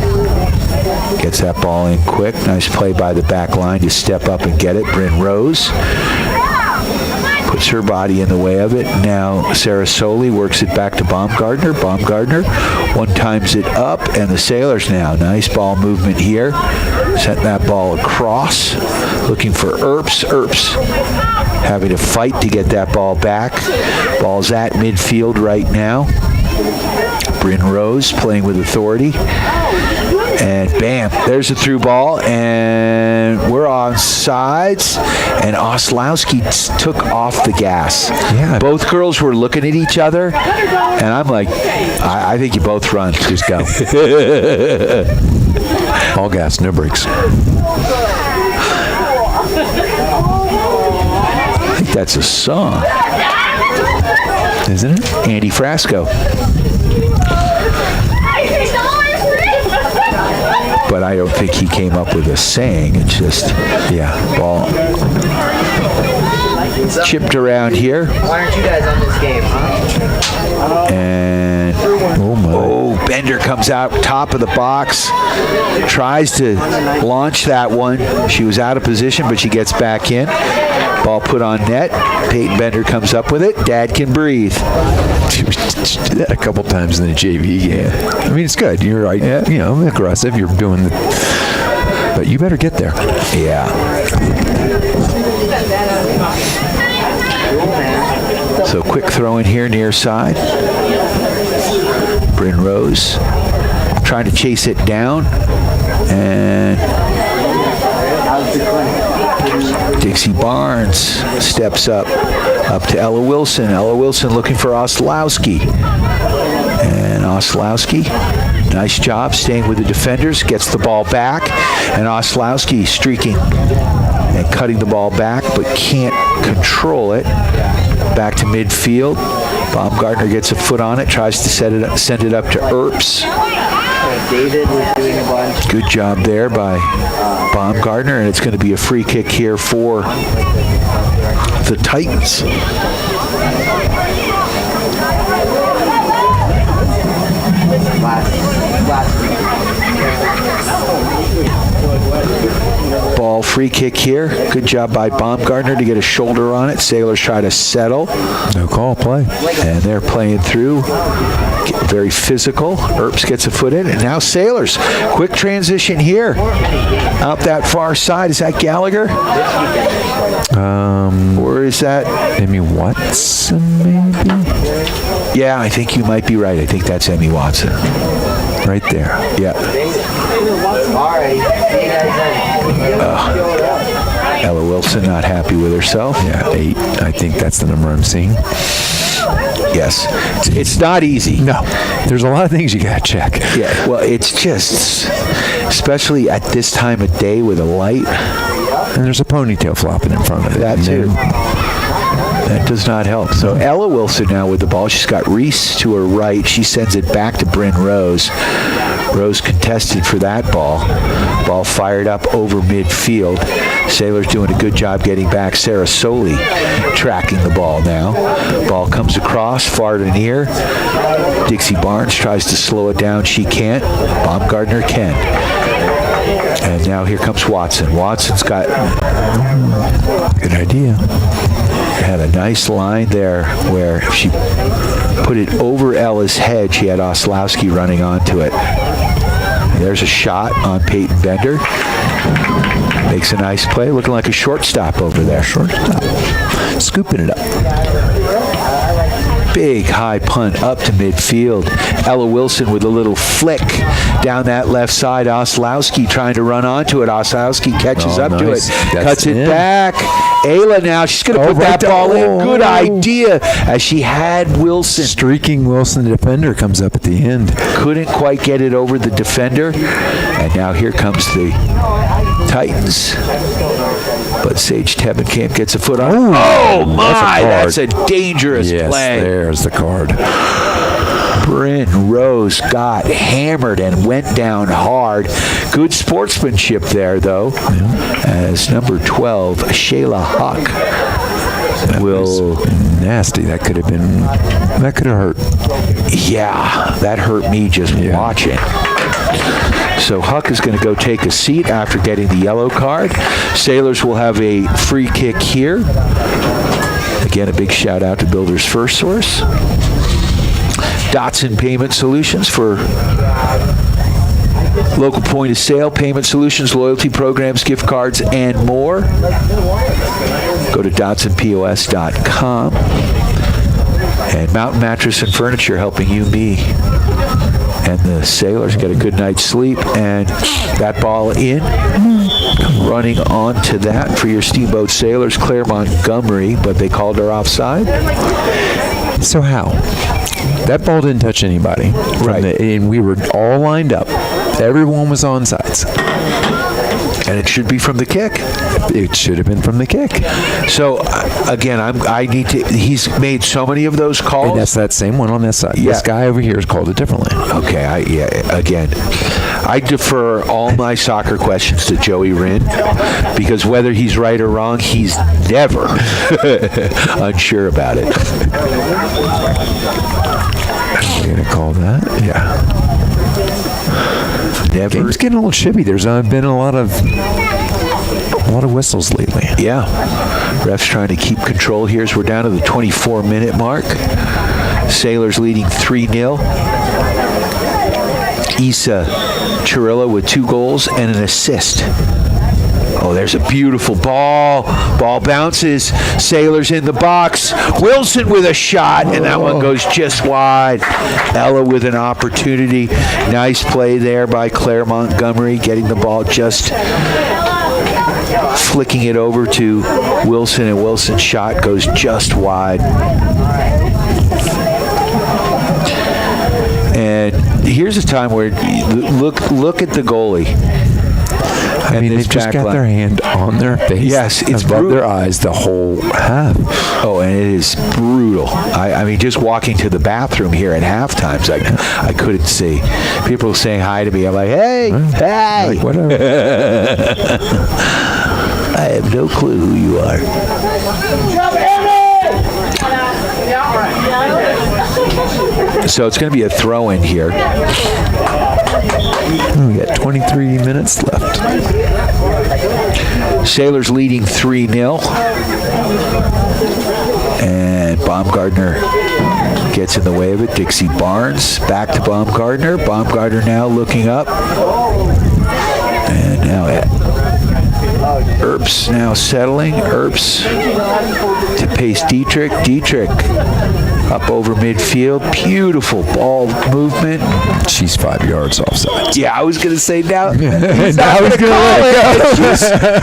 S1: gets that ball in quick. Nice play by the back line to step up and get it. Bryn Rose puts her body in the way of it. Now Sarah Soley works it back to Baumgartner. Baumgartner one-times it up, and the Sailors now. Nice ball movement here. Sent that ball across. Looking for Earps. Earps having to fight to get that ball back. Ball's at midfield right now. Bryn Rose playing with authority. And bam, there's a through ball, and we're on sides, and Oslowski took off the gas.
S4: Yeah.
S1: Both girls were looking at each other, and I'm like, I think you both run. Just go.
S4: All gas, no brakes.
S1: I think that's a song.
S4: Isn't it?
S1: Andy Frasco. But I don't think he came up with a saying. It's just, yeah, ball chipped around here.
S2: Why aren't you guys on this game, huh?
S1: And Bender comes out top of the box, tries to launch that one. She was out of position, but she gets back in. Ball put on net. Peyton Bender comes up with it. Dad can breathe.
S4: She did that a couple times in the JV game. I mean, it's good. You're right. Yeah. You know, aggressive. You're doing the... But you better get there.
S1: Yeah. So quick throw in here near side. Bryn Rose trying to chase it down. And Dixie Barnes steps up to Ella Wilson. Ella Wilson looking for Oslowski. And Oslowski, nice job staying with the defenders, gets the ball back. And Oslowski streaking and cutting the ball back, but can't control it. Back to midfield. Baumgartner gets a foot on it, tries to send it up to Earps.
S2: David was doing a bunch.
S1: Good job there by Baumgartner, and it's going to be a free kick here for the Titans. Ball free kick here. Good job by Baumgartner to get a shoulder on it. Sailors try to settle.
S4: No call, play.
S1: And they're playing through. Very physical. Earps gets a foot in. And now Sailors. Quick transition here. Out that far side. Is that Gallagher? Or is that
S4: Emmy Watson, maybe?
S1: Yeah, I think you might be right. I think that's Emmy Watson. Right there. Yeah. Ella Wilson not happy with herself.
S4: Yeah, 8. I think that's the number I'm seeing.
S1: Yes. It's not easy.
S4: No. There's a lot of things you got to check.
S1: Yeah, well, it's just, especially at this time of day with a light.
S4: And there's a ponytail flopping in front of it.
S1: That too. That does not help. So Ella Wilson now with the ball. She's got Reese to her right. She sends it back to Bryn Rose. Rose contested for that ball. Ball fired up over midfield. Sailors doing a good job getting back. Sarah Soley tracking the ball now. Ball comes across, far to near. Dixie Barnes tries to slow it down. She can't. Baumgartner can. And now here comes Watson. Watson's got...
S4: Good idea.
S1: Had a nice line there where if she put it over Ella's head, she had Oslowski running onto it. There's a shot on Peyton Bender. Makes a nice play, looking like a shortstop over there.
S4: Shortstop. Scooping it up.
S1: Big high punt up to midfield. Ella Wilson with a little flick down that left side. Oslowski trying to run onto it. Oslowski catches up to it, cuts it back. Ayla now, she's going to put that ball in. Good idea, as she had Wilson.
S4: Streaking Wilson, the defender, comes up at the end.
S1: Couldn't quite get it over the defender. And now here comes the Titans. But Sage Tebenkamp gets a foot on. Oh my, that's a dangerous play.
S4: There's the card.
S1: Bryn Rose got hammered and went down hard. Good sportsmanship there, though, as number 12, Shayla Huck, will...
S4: Nasty. That could have hurt.
S1: Yeah, that hurt me just watching. So Huck is going to go take a seat after getting the yellow card. Sailors will have a free kick here. Again, a big shout out to Builders First Source. Dotson Payment Solutions for local point of sale, payment solutions, loyalty programs, gift cards, and more. Go to DotsonPOS.com. And Mountain Mattress and Furniture helping you, me, and the Sailors get a good night's sleep. And that ball in, running on to that for your Steamboat Sailors, Claire Montgomery, but they called her offside.
S4: So how? That ball didn't touch anybody.
S1: Right.
S4: And we were all lined up. Everyone was on sides.
S1: And it should be from the kick.
S4: It should have been from the kick.
S1: So, again, he's made so many of those calls.
S4: And that's that same one on this side. Yeah. This guy over here has called it differently.
S1: Okay, I defer all my soccer questions to Joey Rinn, because whether he's right or wrong, he's never unsure about it.
S4: We're going to call that?
S1: Yeah. Never.
S4: Game's getting a little chippy. There's been a lot of whistles lately.
S1: Yeah. Refs trying to keep control here as we're down to the 24-minute mark. Sailors leading 3-0. Issa Chirilla with 2 goals and an assist. Oh, there's a beautiful ball. Ball bounces. Sailors in the box. Wilson with a shot, and that one goes just wide. Ella with an opportunity. Nice play there by Claire Montgomery, getting the ball, just flicking it over to Wilson, and Wilson's shot goes just wide. And here's a time where look at the goalie.
S4: I mean, they've just got their hand on their face.
S1: Yes, it's
S4: above their eyes the whole half.
S1: Oh, and it is brutal. I mean, just walking to the bathroom here at halftime, I couldn't see. People saying hi to me. I'm like, hey.
S4: Like, whatever.
S1: I have no clue who you are. So it's going to be a throw-in here.
S4: We got 23 minutes left.
S1: Sailors leading 3-0. And Baumgartner gets in the way of it. Dixie Barnes back to Baumgartner. Baumgartner now looking up. And now Earps now settling. Earps to pace Dietrich. Dietrich up over midfield. Beautiful ball movement.
S4: She's 5 yards offside.
S1: Yeah, I was going to say now.
S4: Now he's going to let it go.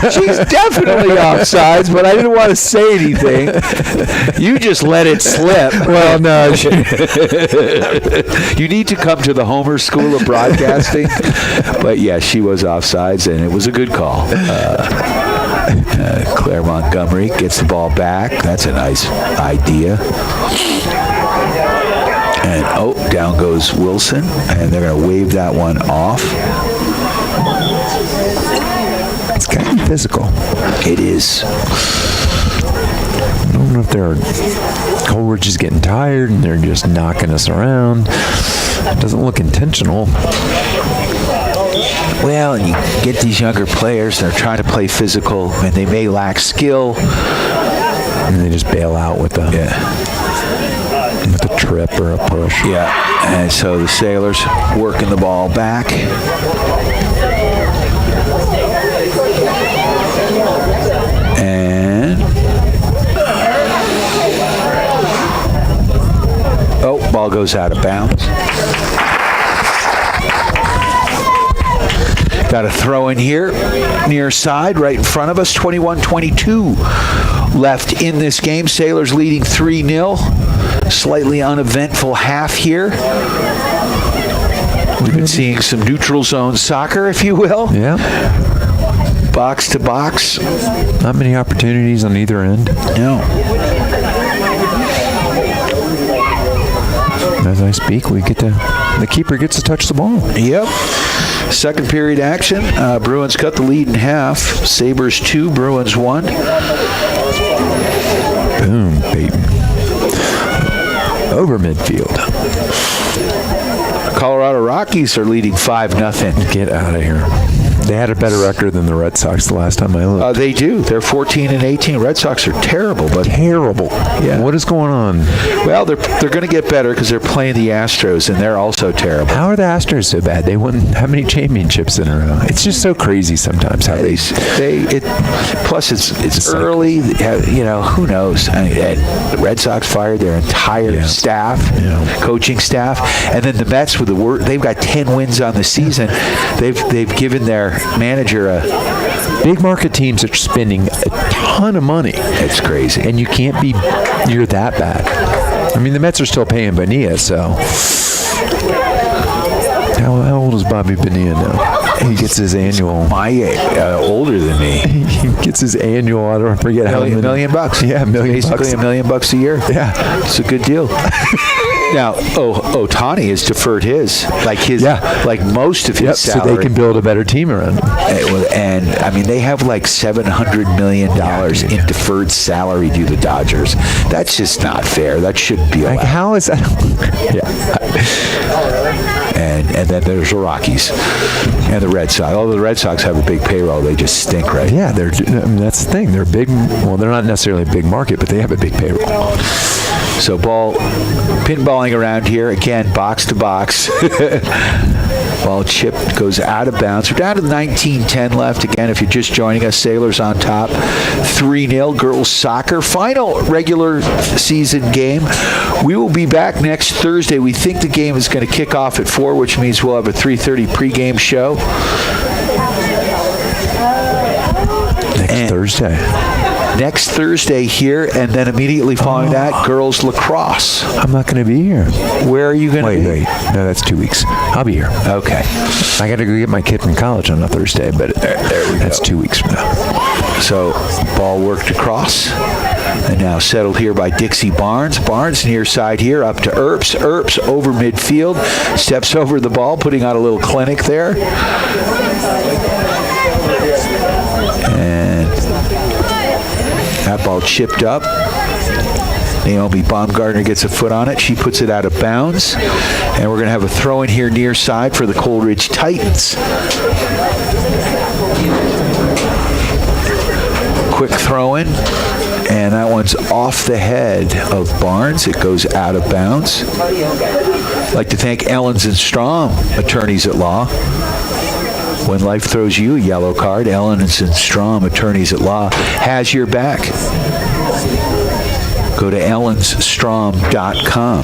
S1: She's definitely offsides, but I didn't want to say anything. You just let it slip.
S4: Well, no.
S1: You need to come to the Homer School of Broadcasting. But yeah, she was offsides, and it was a good call. Claire Montgomery gets the ball back. That's a nice idea. And down goes Wilson, and they're going to wave that one off.
S4: It's kind of physical.
S1: It is.
S4: I don't know if Coleridge is getting tired and they're just knocking us around. It doesn't look intentional.
S1: Well, and you get these younger players, they're trying to play physical, and they may lack skill.
S4: And they just bail out with a trip or a push.
S1: Yeah, and so the Sailors working the ball back. And ball goes out of bounds. Got a throw in here, near side, right in front of us. 21-22 left in this game. Sailors leading 3-0. Slightly uneventful half here. We've been seeing some neutral zone soccer, if you will.
S4: Yeah.
S1: Box to box.
S4: Not many opportunities on either end.
S1: No.
S4: As I speak, the keeper gets to touch the ball.
S1: Yep. Second period action. Bruins cut the lead in half. Sabres 2, Bruins 1.
S4: Boom, baby. Over midfield.
S1: Colorado Rockies are leading 5-0.
S4: Get out of here. They had a better record than the Red Sox the last time I looked.
S1: They do. They're 14-18. Red Sox are terrible, but
S4: terrible.
S1: Yeah.
S4: What is going on?
S1: Well, they're going to get better because they're playing the Astros, and they're also terrible.
S4: How are the Astros so bad? They won how many championships in a row? It's just so crazy sometimes how
S1: plus it's early. You know, who knows? The Red Sox fired their entire staff, coaching staff, and then the Mets with they've got 10 wins on the season. They've given their manager a
S4: big market teams are spending a ton of money.
S1: It's crazy,
S4: and you're that bad. I mean, the Mets are still paying Bonilla, so how old is Bobby Bonilla now? He gets his annual.
S1: Older than me.
S4: He gets his annual. I don't forget how many.
S1: $1 million.
S4: Yeah,
S1: basically $1 million a year.
S4: Yeah,
S1: it's a good deal. Now, Ohtani has deferred his, like most of his salary.
S4: So they can build a better team around him.
S1: And I mean, they have like $700 million in deferred salary due to the Dodgers. That's just not fair. That shouldn't be allowed.
S4: Like, how is that?
S1: And then there's the Rockies and the Red Sox. Although the Red Sox have a big payroll, they just stink, right?
S4: Yeah, that's the thing. They're big. Well, they're not necessarily a big market, but they have a big payroll.
S1: So pinballing around here again, box to box. Ball chip goes out of bounds. We're down to 19-10 left. Again, if you're just joining us, Sailors on top, 3-0. Girls soccer, final regular season game. We will be back next Thursday. We think the game is going to kick off at 4, which means we'll have a 3:30 pregame show. Next Thursday here, and then immediately following that, girls lacrosse.
S4: I'm not going to be here.
S1: Where are you going to be?
S4: Wait. No, that's 2 weeks. I'll be here.
S1: Okay.
S4: I got to go get my kid from college on a Thursday, but that's 2 weeks from now.
S1: So, ball worked across, and now settled here by Dixie Barnes. Barnes near side here, up to Earps. Earps over midfield, steps over the ball, putting out a little clinic there. And that ball chipped up. Naomi Baumgartner gets a foot on it. She puts it out of bounds. And we're going to have a throw in here near side for the Coleridge Titans. Quick throw in. And that one's off the head of Barnes. It goes out of bounds. I'd like to thank Ellens and Strom, attorneys at law. When life throws you a yellow card, Ellens and Strom, attorneys at law, has your back. Go to ellensstrom.com.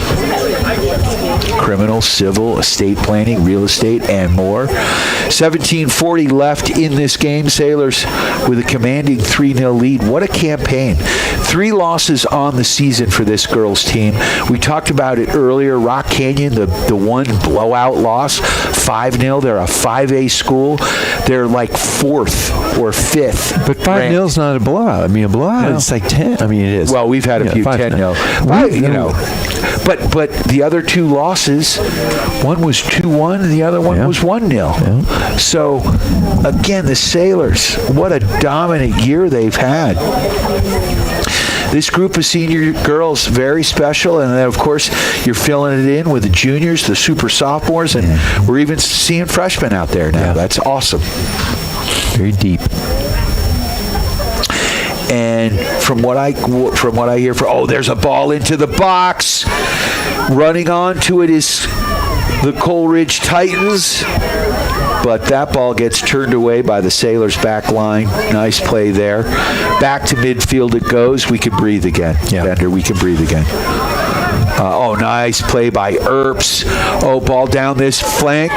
S1: Criminal, civil, estate planning, real estate, and more. 17:40 left in this game. Sailors with a commanding 3-0 lead. What a campaign. 3 losses on the season for this girls team. We talked about it earlier. Rock Canyon, the one blowout loss, 5-0. They're a 5A school. They're like 4th or 5th.
S4: But 5-0 is not a blowout. I mean, a blowout is like 10. I mean, it is.
S1: Well, we've had a few 10-0. But the other 2 losses, one was 2-1 and the other one was 1-0. Yeah. So, again, the Sailors, what a dominant year they've had. This group of senior girls, very special. And then, of course, you're filling it in with the juniors, the super sophomores, and we're even seeing freshmen out there now. Yeah. That's awesome.
S4: Very deep.
S1: And from what I hear, there's a ball into the box. Running onto it is the Coleridge Titans. But that ball gets turned away by the Sailors' back line. Nice play there. Back to midfield it goes. We can breathe again. Bender, we can breathe again. Nice play by Earps. Ball down this flank.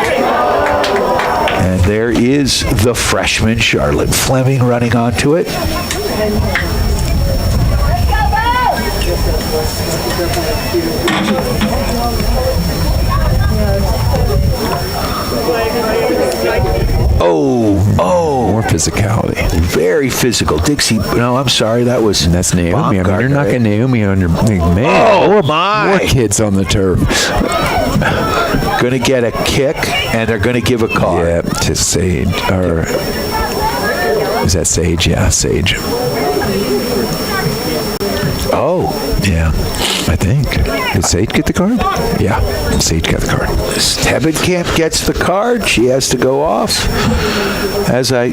S1: And And there is the freshman, Charlotte Fleming, running onto it.
S4: More physicality.
S1: Very physical. Dixie, no, I'm sorry, that was...
S4: And that's Naomi. I mean, you're not getting Naomi on your...
S1: Man,
S4: more kids on the turf.
S1: Going to get a kick, and they're going to give a card.
S4: Yeah, to Sage. Or is that Sage? Yeah, Sage.
S1: Oh.
S4: Yeah, I think. Did Sage get the card? Yeah, Sage got the card.
S1: Tebenkamp gets the card. She has to go off.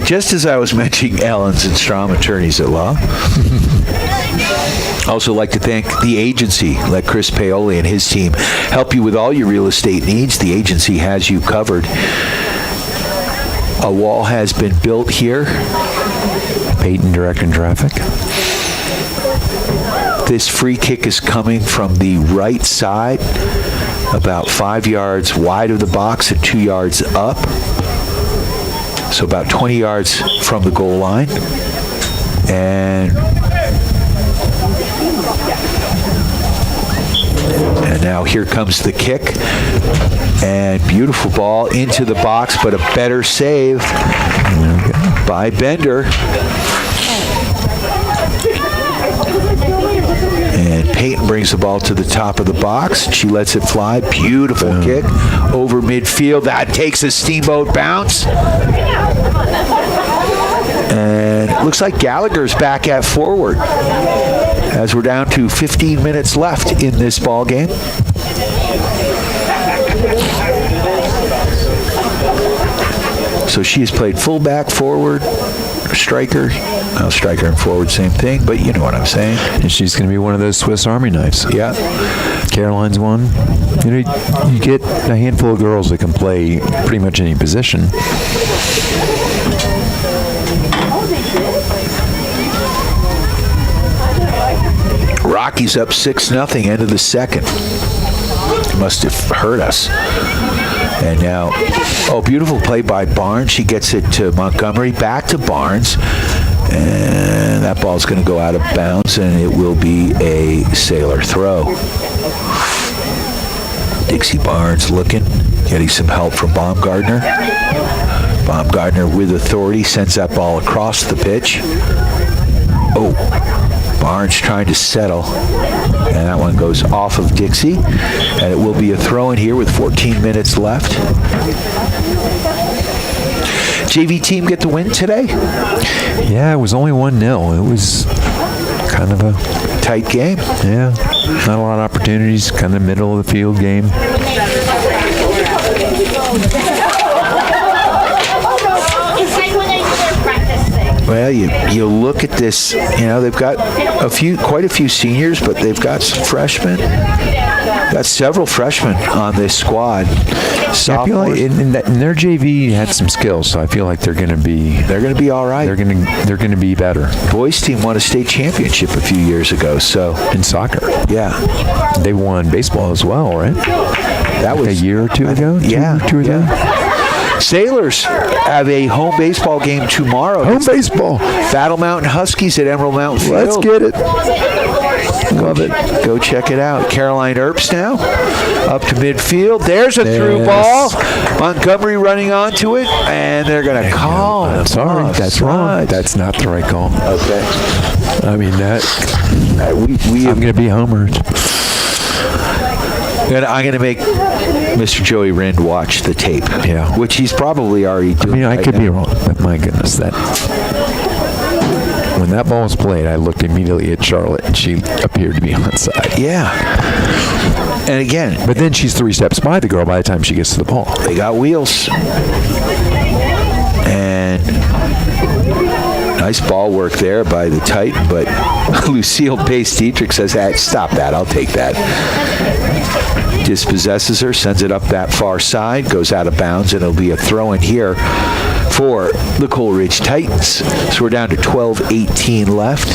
S1: Just as I was mentioning Ellens and Strom, attorneys at law. Also like to thank the agency. Let Chris Paoli and his team help you with all your real estate needs. The agency has you covered. A wall has been built here.
S4: Peyton directing traffic.
S1: This free kick is coming from the right side, about 5 yards wide of the box and 2 yards up. So about 20 yards from the goal line. And now here comes the kick. And beautiful ball into the box, but a better save by Bender. And Peyton brings the ball to the top of the box. She lets it fly. Beautiful kick over midfield. That takes a Steamboat bounce. And it looks like Gallagher's back at forward as we're down to 15 minutes left in this ball game. So she has played fullback, forward, striker. Well, striker and forward, same thing, but you know what I'm saying.
S4: And she's going to be one of those Swiss Army knives.
S1: Yeah.
S4: Caroline's one. You know, you get a handful of girls that can play pretty much any position.
S1: Rockies up 6-0, end of the second. Must have hurt us. And now, beautiful play by Barnes. She gets it to Montgomery, back to Barnes. And that ball's going to go out of bounds, and it will be a Sailor throw. Dixie Barnes looking, getting some help from Baumgartner. Baumgartner with authority sends that ball across the pitch. Barnes trying to settle, and that one goes off of Dixie, and it will be a throw in here with 14 minutes left. JV team get the win today?
S4: Yeah, it was only 1-0. It was kind of a
S1: tight game.
S4: Yeah, not a lot of opportunities, kind of middle of the field game.
S1: Well, you look at this, they've got quite a few seniors, but they've got some freshmen. Got several freshmen on this squad.
S4: Yeah, I feel like and their JV had some skills, so I feel like they're going to be
S1: all right.
S4: They're going to be better.
S1: Boys team won a state championship a few years ago, so
S4: in soccer.
S1: Yeah,
S4: they won baseball as well, right?
S1: That was
S4: a year or two ago.
S1: Two or three. Sailors have a home baseball game tomorrow.
S4: Home baseball.
S1: Battle Mountain Huskies at Emerald Mountain Field.
S4: Let's get it.
S1: Love it. Go check it out. Caroline Earps now up to midfield. There's a through ball. Montgomery running onto it, and they're going to call.
S4: I'm sorry. That's wrong. That's not the right call.
S1: Okay.
S4: I mean, I'm going to be homered.
S1: I'm going to make Mr. Joey Rind watch the tape.
S4: Yeah.
S1: Which he's probably already doing.
S4: I mean, I could be wrong, but my goodness, when that ball was played, I looked immediately at Charlotte, and she appeared to be onside.
S1: Yeah. And again.
S4: But then she's 3 steps by the girl by the time she gets to the ball.
S1: They got wheels. And nice ball work there by the Titan, but Lucille Pace-Dietrich says, hey, stop that, I'll take that. Dispossesses her, sends it up that far side, goes out of bounds, and it'll be a throw in here for the Coleridge Titans. So we're down to 12:18 left.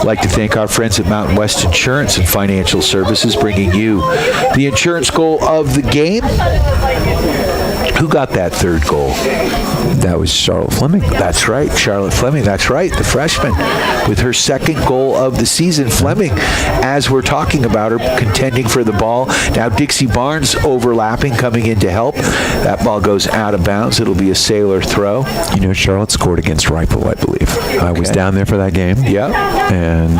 S1: I'd like to thank our friends at Mountain West Insurance and Financial Services, bringing you the insurance goal of the game. Who got that third goal?
S4: That was Charlotte Fleming.
S1: That's right, Charlotte Fleming. That's right, the freshman with her second goal of the season. Fleming, as we're talking about her, contending for the ball. Now Dixie Barnes overlapping, coming in to help. That ball goes out of bounds. It'll be a Sailor throw.
S4: You know, Charlotte scored against Rifle, I believe. I was down there for that game.
S1: Yeah.
S4: And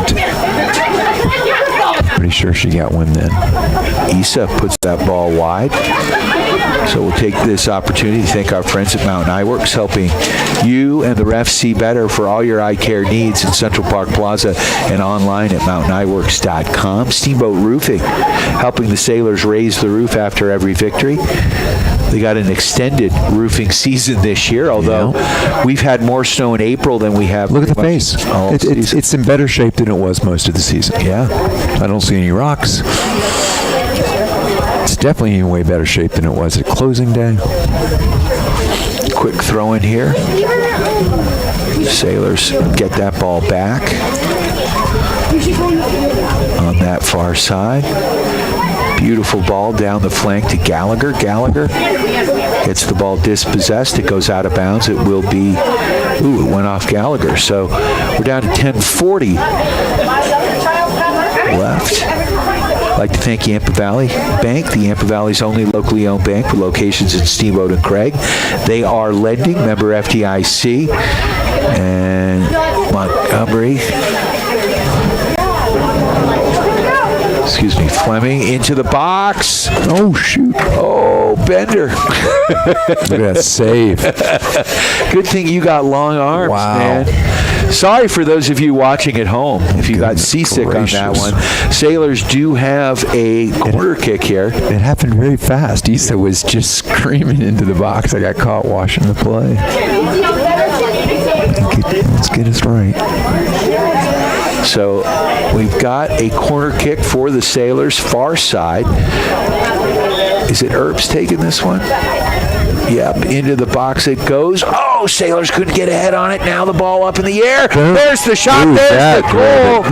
S4: pretty sure she got one then.
S1: Issa puts that ball wide. So we'll take this opportunity to thank our friends at Mountain Eye Works, helping you and the refs see better for all your eye care needs in Central Park Plaza and online at mountainEyeworks.com. Steamboat Roofing, helping the Sailors raise the roof after every victory. They got an extended roofing season this year, although we've had more snow in April than we have.
S4: Look at the face. It's in better shape than it was most of the season.
S1: Yeah.
S4: I don't see any rocks. It's definitely in way better shape than it was at closing day.
S1: Quick throw in here. Sailors get that ball back on that far side. Beautiful ball down the flank to Gallagher. Gallagher gets the ball dispossessed. It goes out of bounds. It will be, it went off Gallagher. So we're down to 10:40 left. I'd like to thank Yampa Valley Bank, the Yampa Valley's only locally owned bank with locations in Steamboat and Craig. They are lending, member FDIC, and Montgomery. Excuse me, Fleming into the box.
S4: Oh, shoot.
S1: Oh, Bender.
S4: Look at that save.
S1: Good thing you got long arms, man. Sorry for those of you watching at home if you got seasick on that one. Sailors do have a corner kick here.
S4: It happened very fast. Issa was just screaming into the box. I got caught watching the play. Let's get us right.
S1: So we've got a corner kick for the Sailors, far side. Is it Earps taking this one? Yep, into the box it goes. Oh, Sailors couldn't get ahead on it. Now the ball up in the air. There's the shot. There's the goal.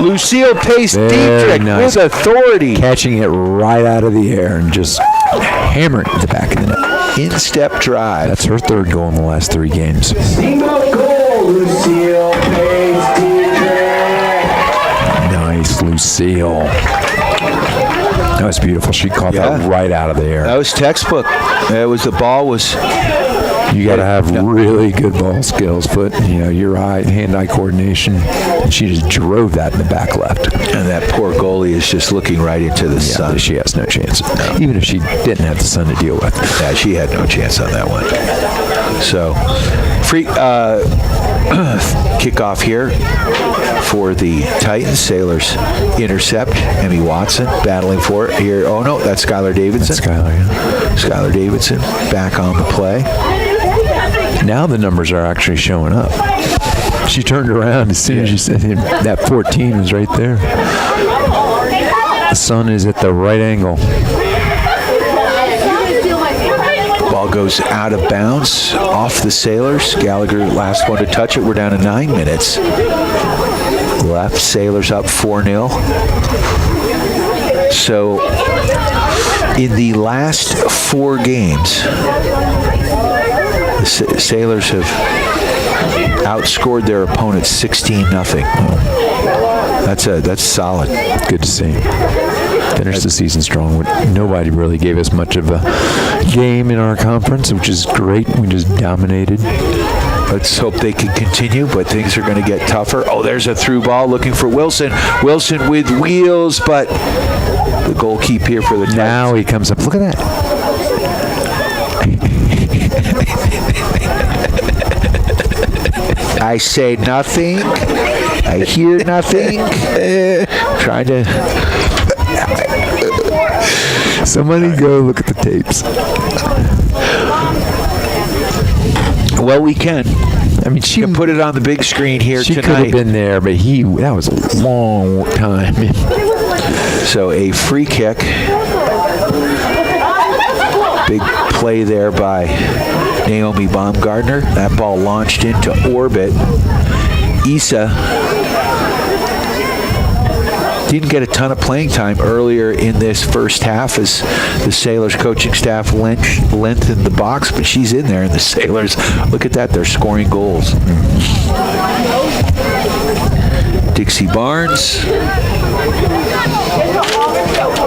S1: Lucille Pace Dietrich with authority.
S4: Catching it right out of the air and just hammering the back of the net.
S1: In-step drive.
S4: That's her third goal in the last 3 games.
S6: Steamboat goal, Lucille Pace Dietrich.
S4: Nice, Lucille. That was beautiful. She caught that right out of the air.
S1: That was textbook. The ball was.
S4: You got to have really good ball skills, but your hand-eye coordination. And she just drove that in the back left.
S1: And that poor goalie is just looking right into the sun.
S4: She has no chance. Even if she didn't have the sun to deal with.
S1: Yeah, she had no chance on that one. So, free kickoff here for the Titans. Sailors intercept. Emmy Watson battling for it here. Oh, no, that's Skylar Davidson. Skylar Davidson back on the play.
S4: Now the numbers are actually showing up. She turned around as soon as you said that 14 was right there. The sun is at the right angle.
S1: Ball goes out of bounds off the Sailors. Gallagher, last one to touch it. We're down to 9 minutes left. Sailors up 4-0. So in the last 4 games, the Sailors have outscored their opponents 16-0. That's solid.
S4: Good to see. Finished the season strong. Nobody really gave us much of a game in our conference, which is great. We just dominated.
S1: Let's hope they can continue, but things are going to get tougher. Oh, there's a through ball looking for Wilson. Wilson with wheels, but the goalkeeper here for the Titans.
S4: Now he comes up. Look at that.
S1: I say nothing. I hear nothing. Trying to.
S4: Somebody go look at the tapes.
S1: Well, we can. I mean, she can put it on the big screen here
S4: she
S1: tonight.
S4: She could have been there, but that was a long time.
S1: So a free kick. Big play there by Naomi Baumgartner. That ball launched into orbit. Issa didn't get a ton of playing time earlier in this first half as the Sailors coaching staff lengthened the box, but she's in there, and the Sailors, look at that, they're scoring goals. Dixie Barnes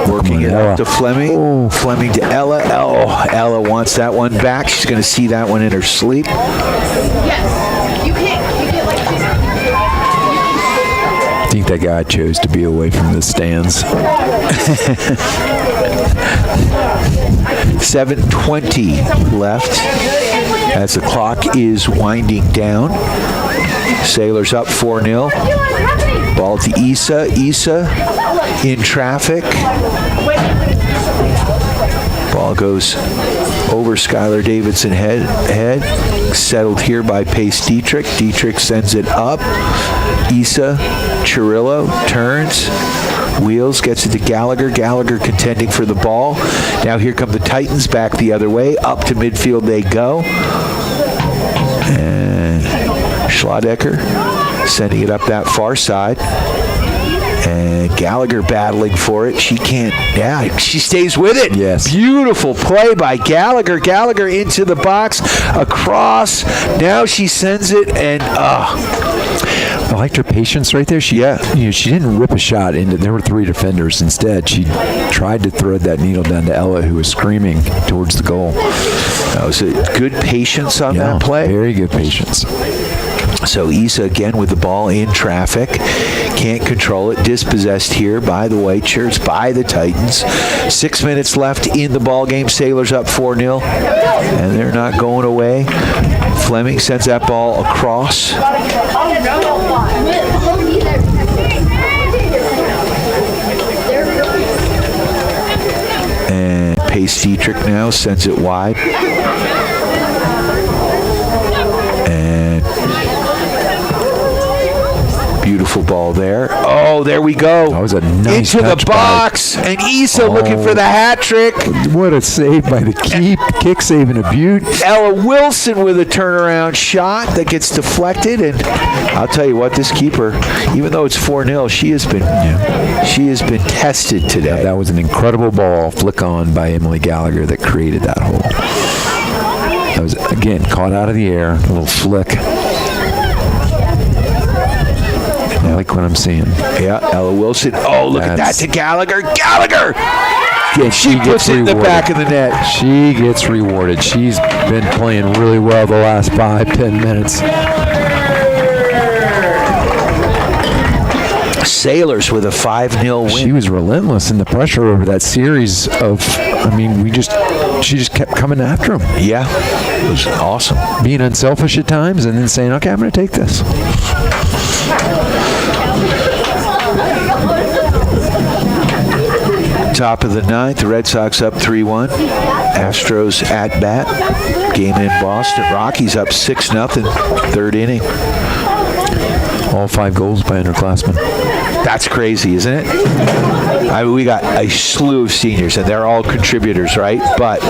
S1: working it up to Fleming. Fleming to Ella. Oh, Ella wants that one back. She's going to see that one in her sleep.
S4: I think that guy chose to be away from the stands.
S1: 7:20 left as the clock is winding down. Sailors up 4-0. Ball to Issa. Issa in traffic. Ball goes over Skylar Davidson head. Settled here by Pace Dietrich. Dietrich sends it up. Issa Chirillo turns. Wheels, gets it to Gallagher. Gallagher contending for the ball. Now here come the Titans back the other way. Up to midfield they go. And Schladecker sending it up that far side. And Gallagher battling for it. She can't, she stays with it.
S4: Yes.
S1: Beautiful play by Gallagher. Gallagher into the box, across. Now she sends it, and
S4: I liked her patience right there. She didn't rip a shot into. There were 3 defenders. Instead, she tried to thread that needle down to Ella, who was screaming towards the goal.
S1: That was a good patience on that play.
S4: Very good patience.
S1: So Issa again with the ball in traffic. Can't control it. Dispossessed here by the White Shirts, by the Titans. 6 minutes left in the ball game. Sailors up 4-0. And they're not going away. Fleming sends that ball across. And Pace Dietrich now sends it wide. Beautiful ball there. Oh, there we go.
S4: That was a nice
S1: into
S4: touch
S1: the box, and Issa looking for the hat trick.
S4: What a save by the kick save and a beaut.
S1: Ella Wilson with a turnaround shot that gets deflected, and I'll tell you what, this keeper, even though it's 4-0, she has been tested today.
S4: That was an incredible ball flick on by Emily Gallagher that created that hole. That was again caught out of the air, a little flick. I like what I'm seeing.
S1: Yeah, Ella Wilson. Oh, look at that to Gallagher. Gallagher!
S4: Yeah,
S1: she puts it in the back of the net.
S4: She gets rewarded. She's been playing really well the last 5-10 minutes.
S1: Sailors with a 5-0 win.
S4: She was relentless in the pressure over that series of, she just kept coming after him.
S1: Yeah, it was awesome.
S4: Being unselfish at times and then saying, okay, I'm going to take this.
S1: Top of the 9th, the Red Sox up 3-1. Astros at bat. Game in Boston. Rockies up 6-0, 3rd inning.
S4: All 5 goals by underclassmen.
S1: That's crazy, isn't it? We got a slew of seniors, and they're all contributors, right? But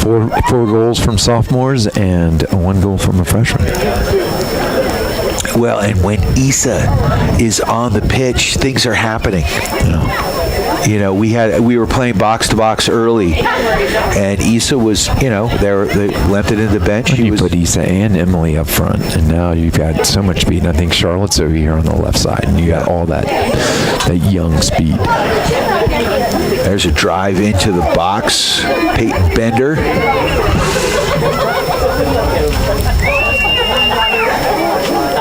S4: 4 goals from sophomores and 1 goal from a freshman.
S1: Well, and when Issa is on the pitch, things are happening. You know, we were playing box to box early, and Issa was, they left it in the bench.
S4: You put Issa and Emily up front, and now you've got so much speed. And I think Charlotte's over here on the left side, and you got all that young speed.
S1: There's a drive into the box. Peyton Bender.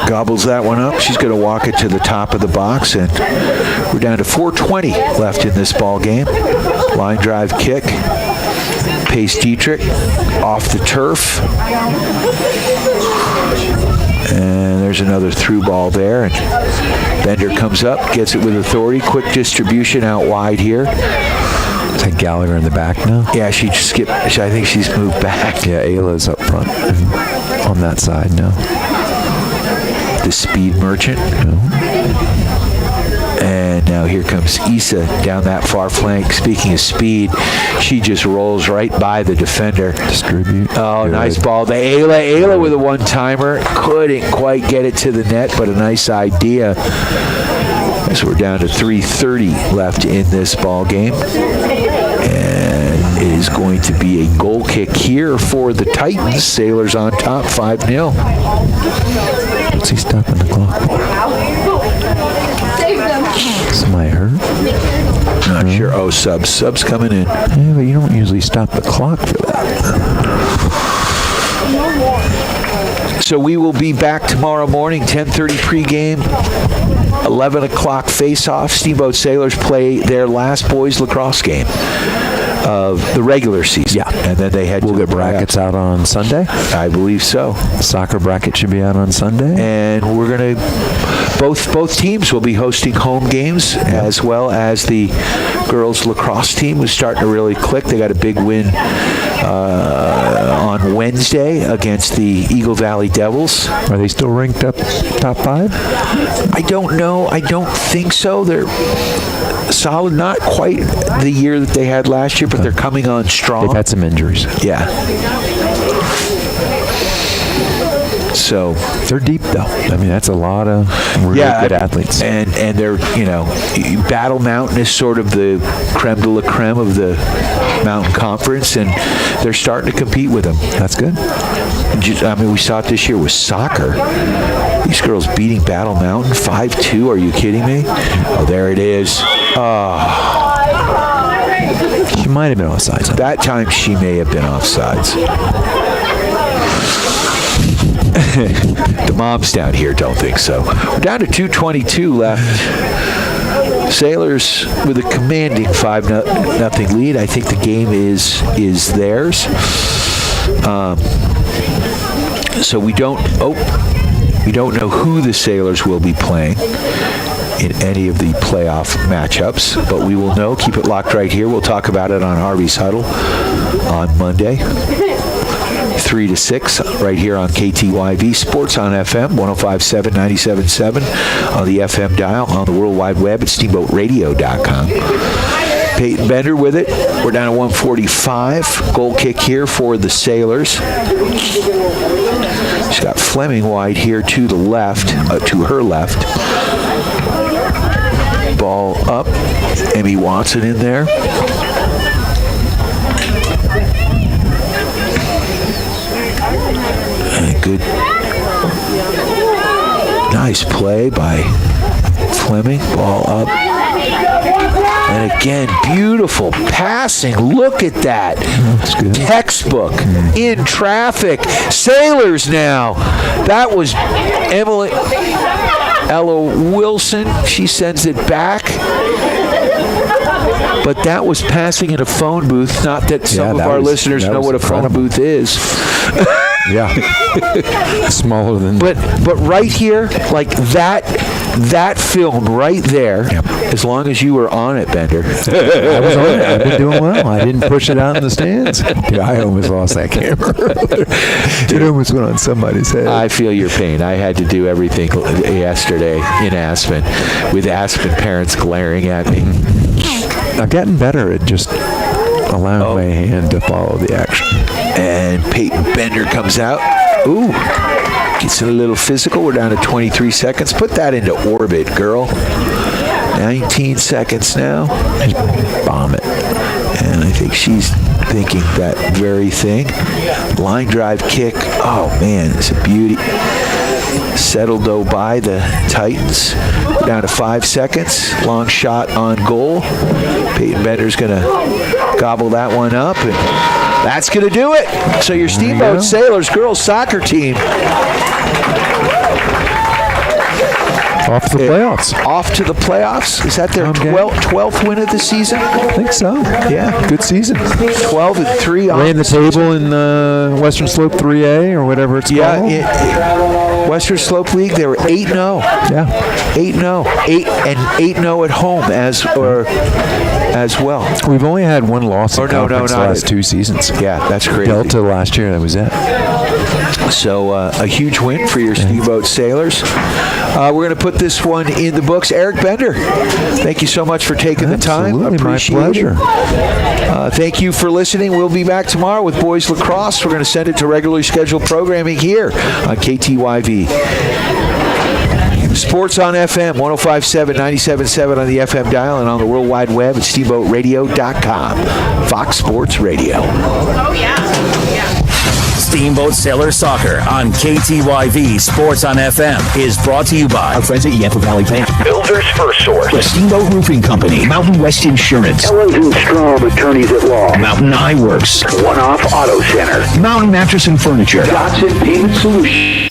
S1: Gobbles that one up. She's going to walk it to the top of the box, and we're down to 4:20 left in this ball game. Line drive kick. Pace Dietrich off the turf. And there's another through ball there. And Bender comes up, gets it with authority. Quick distribution out wide here.
S4: Is that Gallagher in the back now?
S1: Yeah, she skipped. I think she's moved back.
S4: Yeah, Ayla's up front on that side now.
S1: The speed merchant. And now here comes Issa down that far flank. Speaking of speed, she just rolls right by the defender.
S4: Distribute.
S1: Oh, nice ball to Ayla. Ayla with a one-timer. Couldn't quite get it to the net, but a nice idea. So we're down to 3:30 left in this ball game. And it is going to be a goal kick here for the Titans. Sailors on top, 5-0.
S4: What's he stopping the clock for? Somebody hurt?
S1: Not sure. Oh, subs coming in.
S4: Yeah, but you don't usually stop the clock for that.
S1: So we will be back tomorrow morning, 10:30 pregame, 11 o'clock face-off. Steamboat Sailors play their last boys lacrosse game of the regular season.
S4: Yeah.
S1: And then they head
S4: We'll get brackets out on Sunday.
S1: I believe so.
S4: Soccer bracket should be out on Sunday.
S1: And we're going to, both teams will be hosting home games, as well as the girls lacrosse team was starting to really click. They got a big win on Wednesday against the Eagle Valley Devils.
S4: Are they still ranked up top 5?
S1: I don't know. I don't think so. They're solid, not quite the year that they had last year, but they're coming on strong.
S4: They've had some injuries.
S1: Yeah. So
S4: they're deep, though. I mean, that's a lot of really good athletes.
S1: And they're, Battle Mountain is sort of the creme de la creme of the Mountain Conference, and they're starting to compete with them.
S4: That's good.
S1: I mean, we saw it this year with soccer. These girls beating Battle Mountain 5-2. Are you kidding me? Oh, there it is.
S4: She might have been offsides.
S1: That time she may have been offsides. The moms down here don't think so. We're down to 2:22 left. Sailors with a commanding 5-0 lead. I think the game is theirs. So we don't know who the Sailors will be playing in any of the playoff matchups, but we will know. Keep it locked right here. We'll talk about it on Harvey's Huddle on Monday. 3 to 6 right here on KTYV Sports on FM 105.7, 97.7 on the FM dial, on the World Wide Web at steamboatradio.com. Peyton Bender with it. We're down to 145. Goal kick here for the Sailors. She's got Fleming wide here to the left, to her left. Ball up. Emmy Watson in there. Good. Nice play by Fleming. Ball up. And again, beautiful passing. Look at that.
S4: That's good.
S1: Textbook. In traffic. Sailors now. That was Ella Wilson. She sends it back. But that was passing in a phone booth. Not that some of our listeners know what a phone booth is.
S4: Yeah. Smaller than.
S1: But right here, like that film right there.
S4: Yep.
S1: As long as you were on it, Bender.
S4: I was on it. I've been doing well. I didn't push it out in the stands. Dude, I almost lost that camera. It almost went on somebody's head.
S1: I feel your pain. I had to do everything yesterday in Aspen, with Aspen parents glaring at me.
S4: I've gotten better at just allowing my hand to follow the action.
S1: And Peyton Bender comes out. Ooh. Gets a little physical. We're down to 23 seconds. Put that into orbit, girl. 19 seconds now.
S4: Just bomb it.
S1: And I think she's thinking that very thing. Line drive kick. Oh, man, it's a beauty. Settled, though, by the Titans. We're down to 5 seconds. Long shot on goal. Peyton Bender's going to gobble that one up. And that's going to do it. So your Steamboat Sailors girls soccer team.
S4: Off to the playoffs.
S1: Off to the playoffs. Is that their 12th win of the season?
S4: I think so.
S1: Yeah.
S4: Good season.
S1: 12-3.
S4: Ran the table in Western Slope 3A or whatever it's called.
S1: Yeah. Western Slope League, they were 8-0.
S4: Yeah.
S1: 8-0. 8-0 at home as well.
S4: We've only had one loss in conference the last 2 seasons.
S1: Yeah, that's crazy.
S4: Delta last year, that was it.
S1: So a huge win for your Steamboat Sailors. We're going to put this one in the books. Eric Bender, thank you so much for taking the time. Appreciate
S4: my pleasure.
S1: it. Thank you for listening. We'll be back tomorrow with boys lacrosse. We're going to send it to regularly scheduled programming here on KTYV. Sports on FM, 105.7, 97.7 on the FM dial and on the World Wide Web at steamboatradio.com. Fox Sports Radio.
S13: Oh, yeah. Steamboat Sailor Soccer on KTYV Sports on FM is brought to you by
S14: our friends at Yampa Valley Bank,
S13: Builders First Source,
S14: the Steamboat Roofing Company, Mountain West Insurance, Ellens & Strom Attorneys at Law, Mountain Eye Works, One Off Auto Center, Mountain Mattress and Furniture, Dotson Payment Solutions.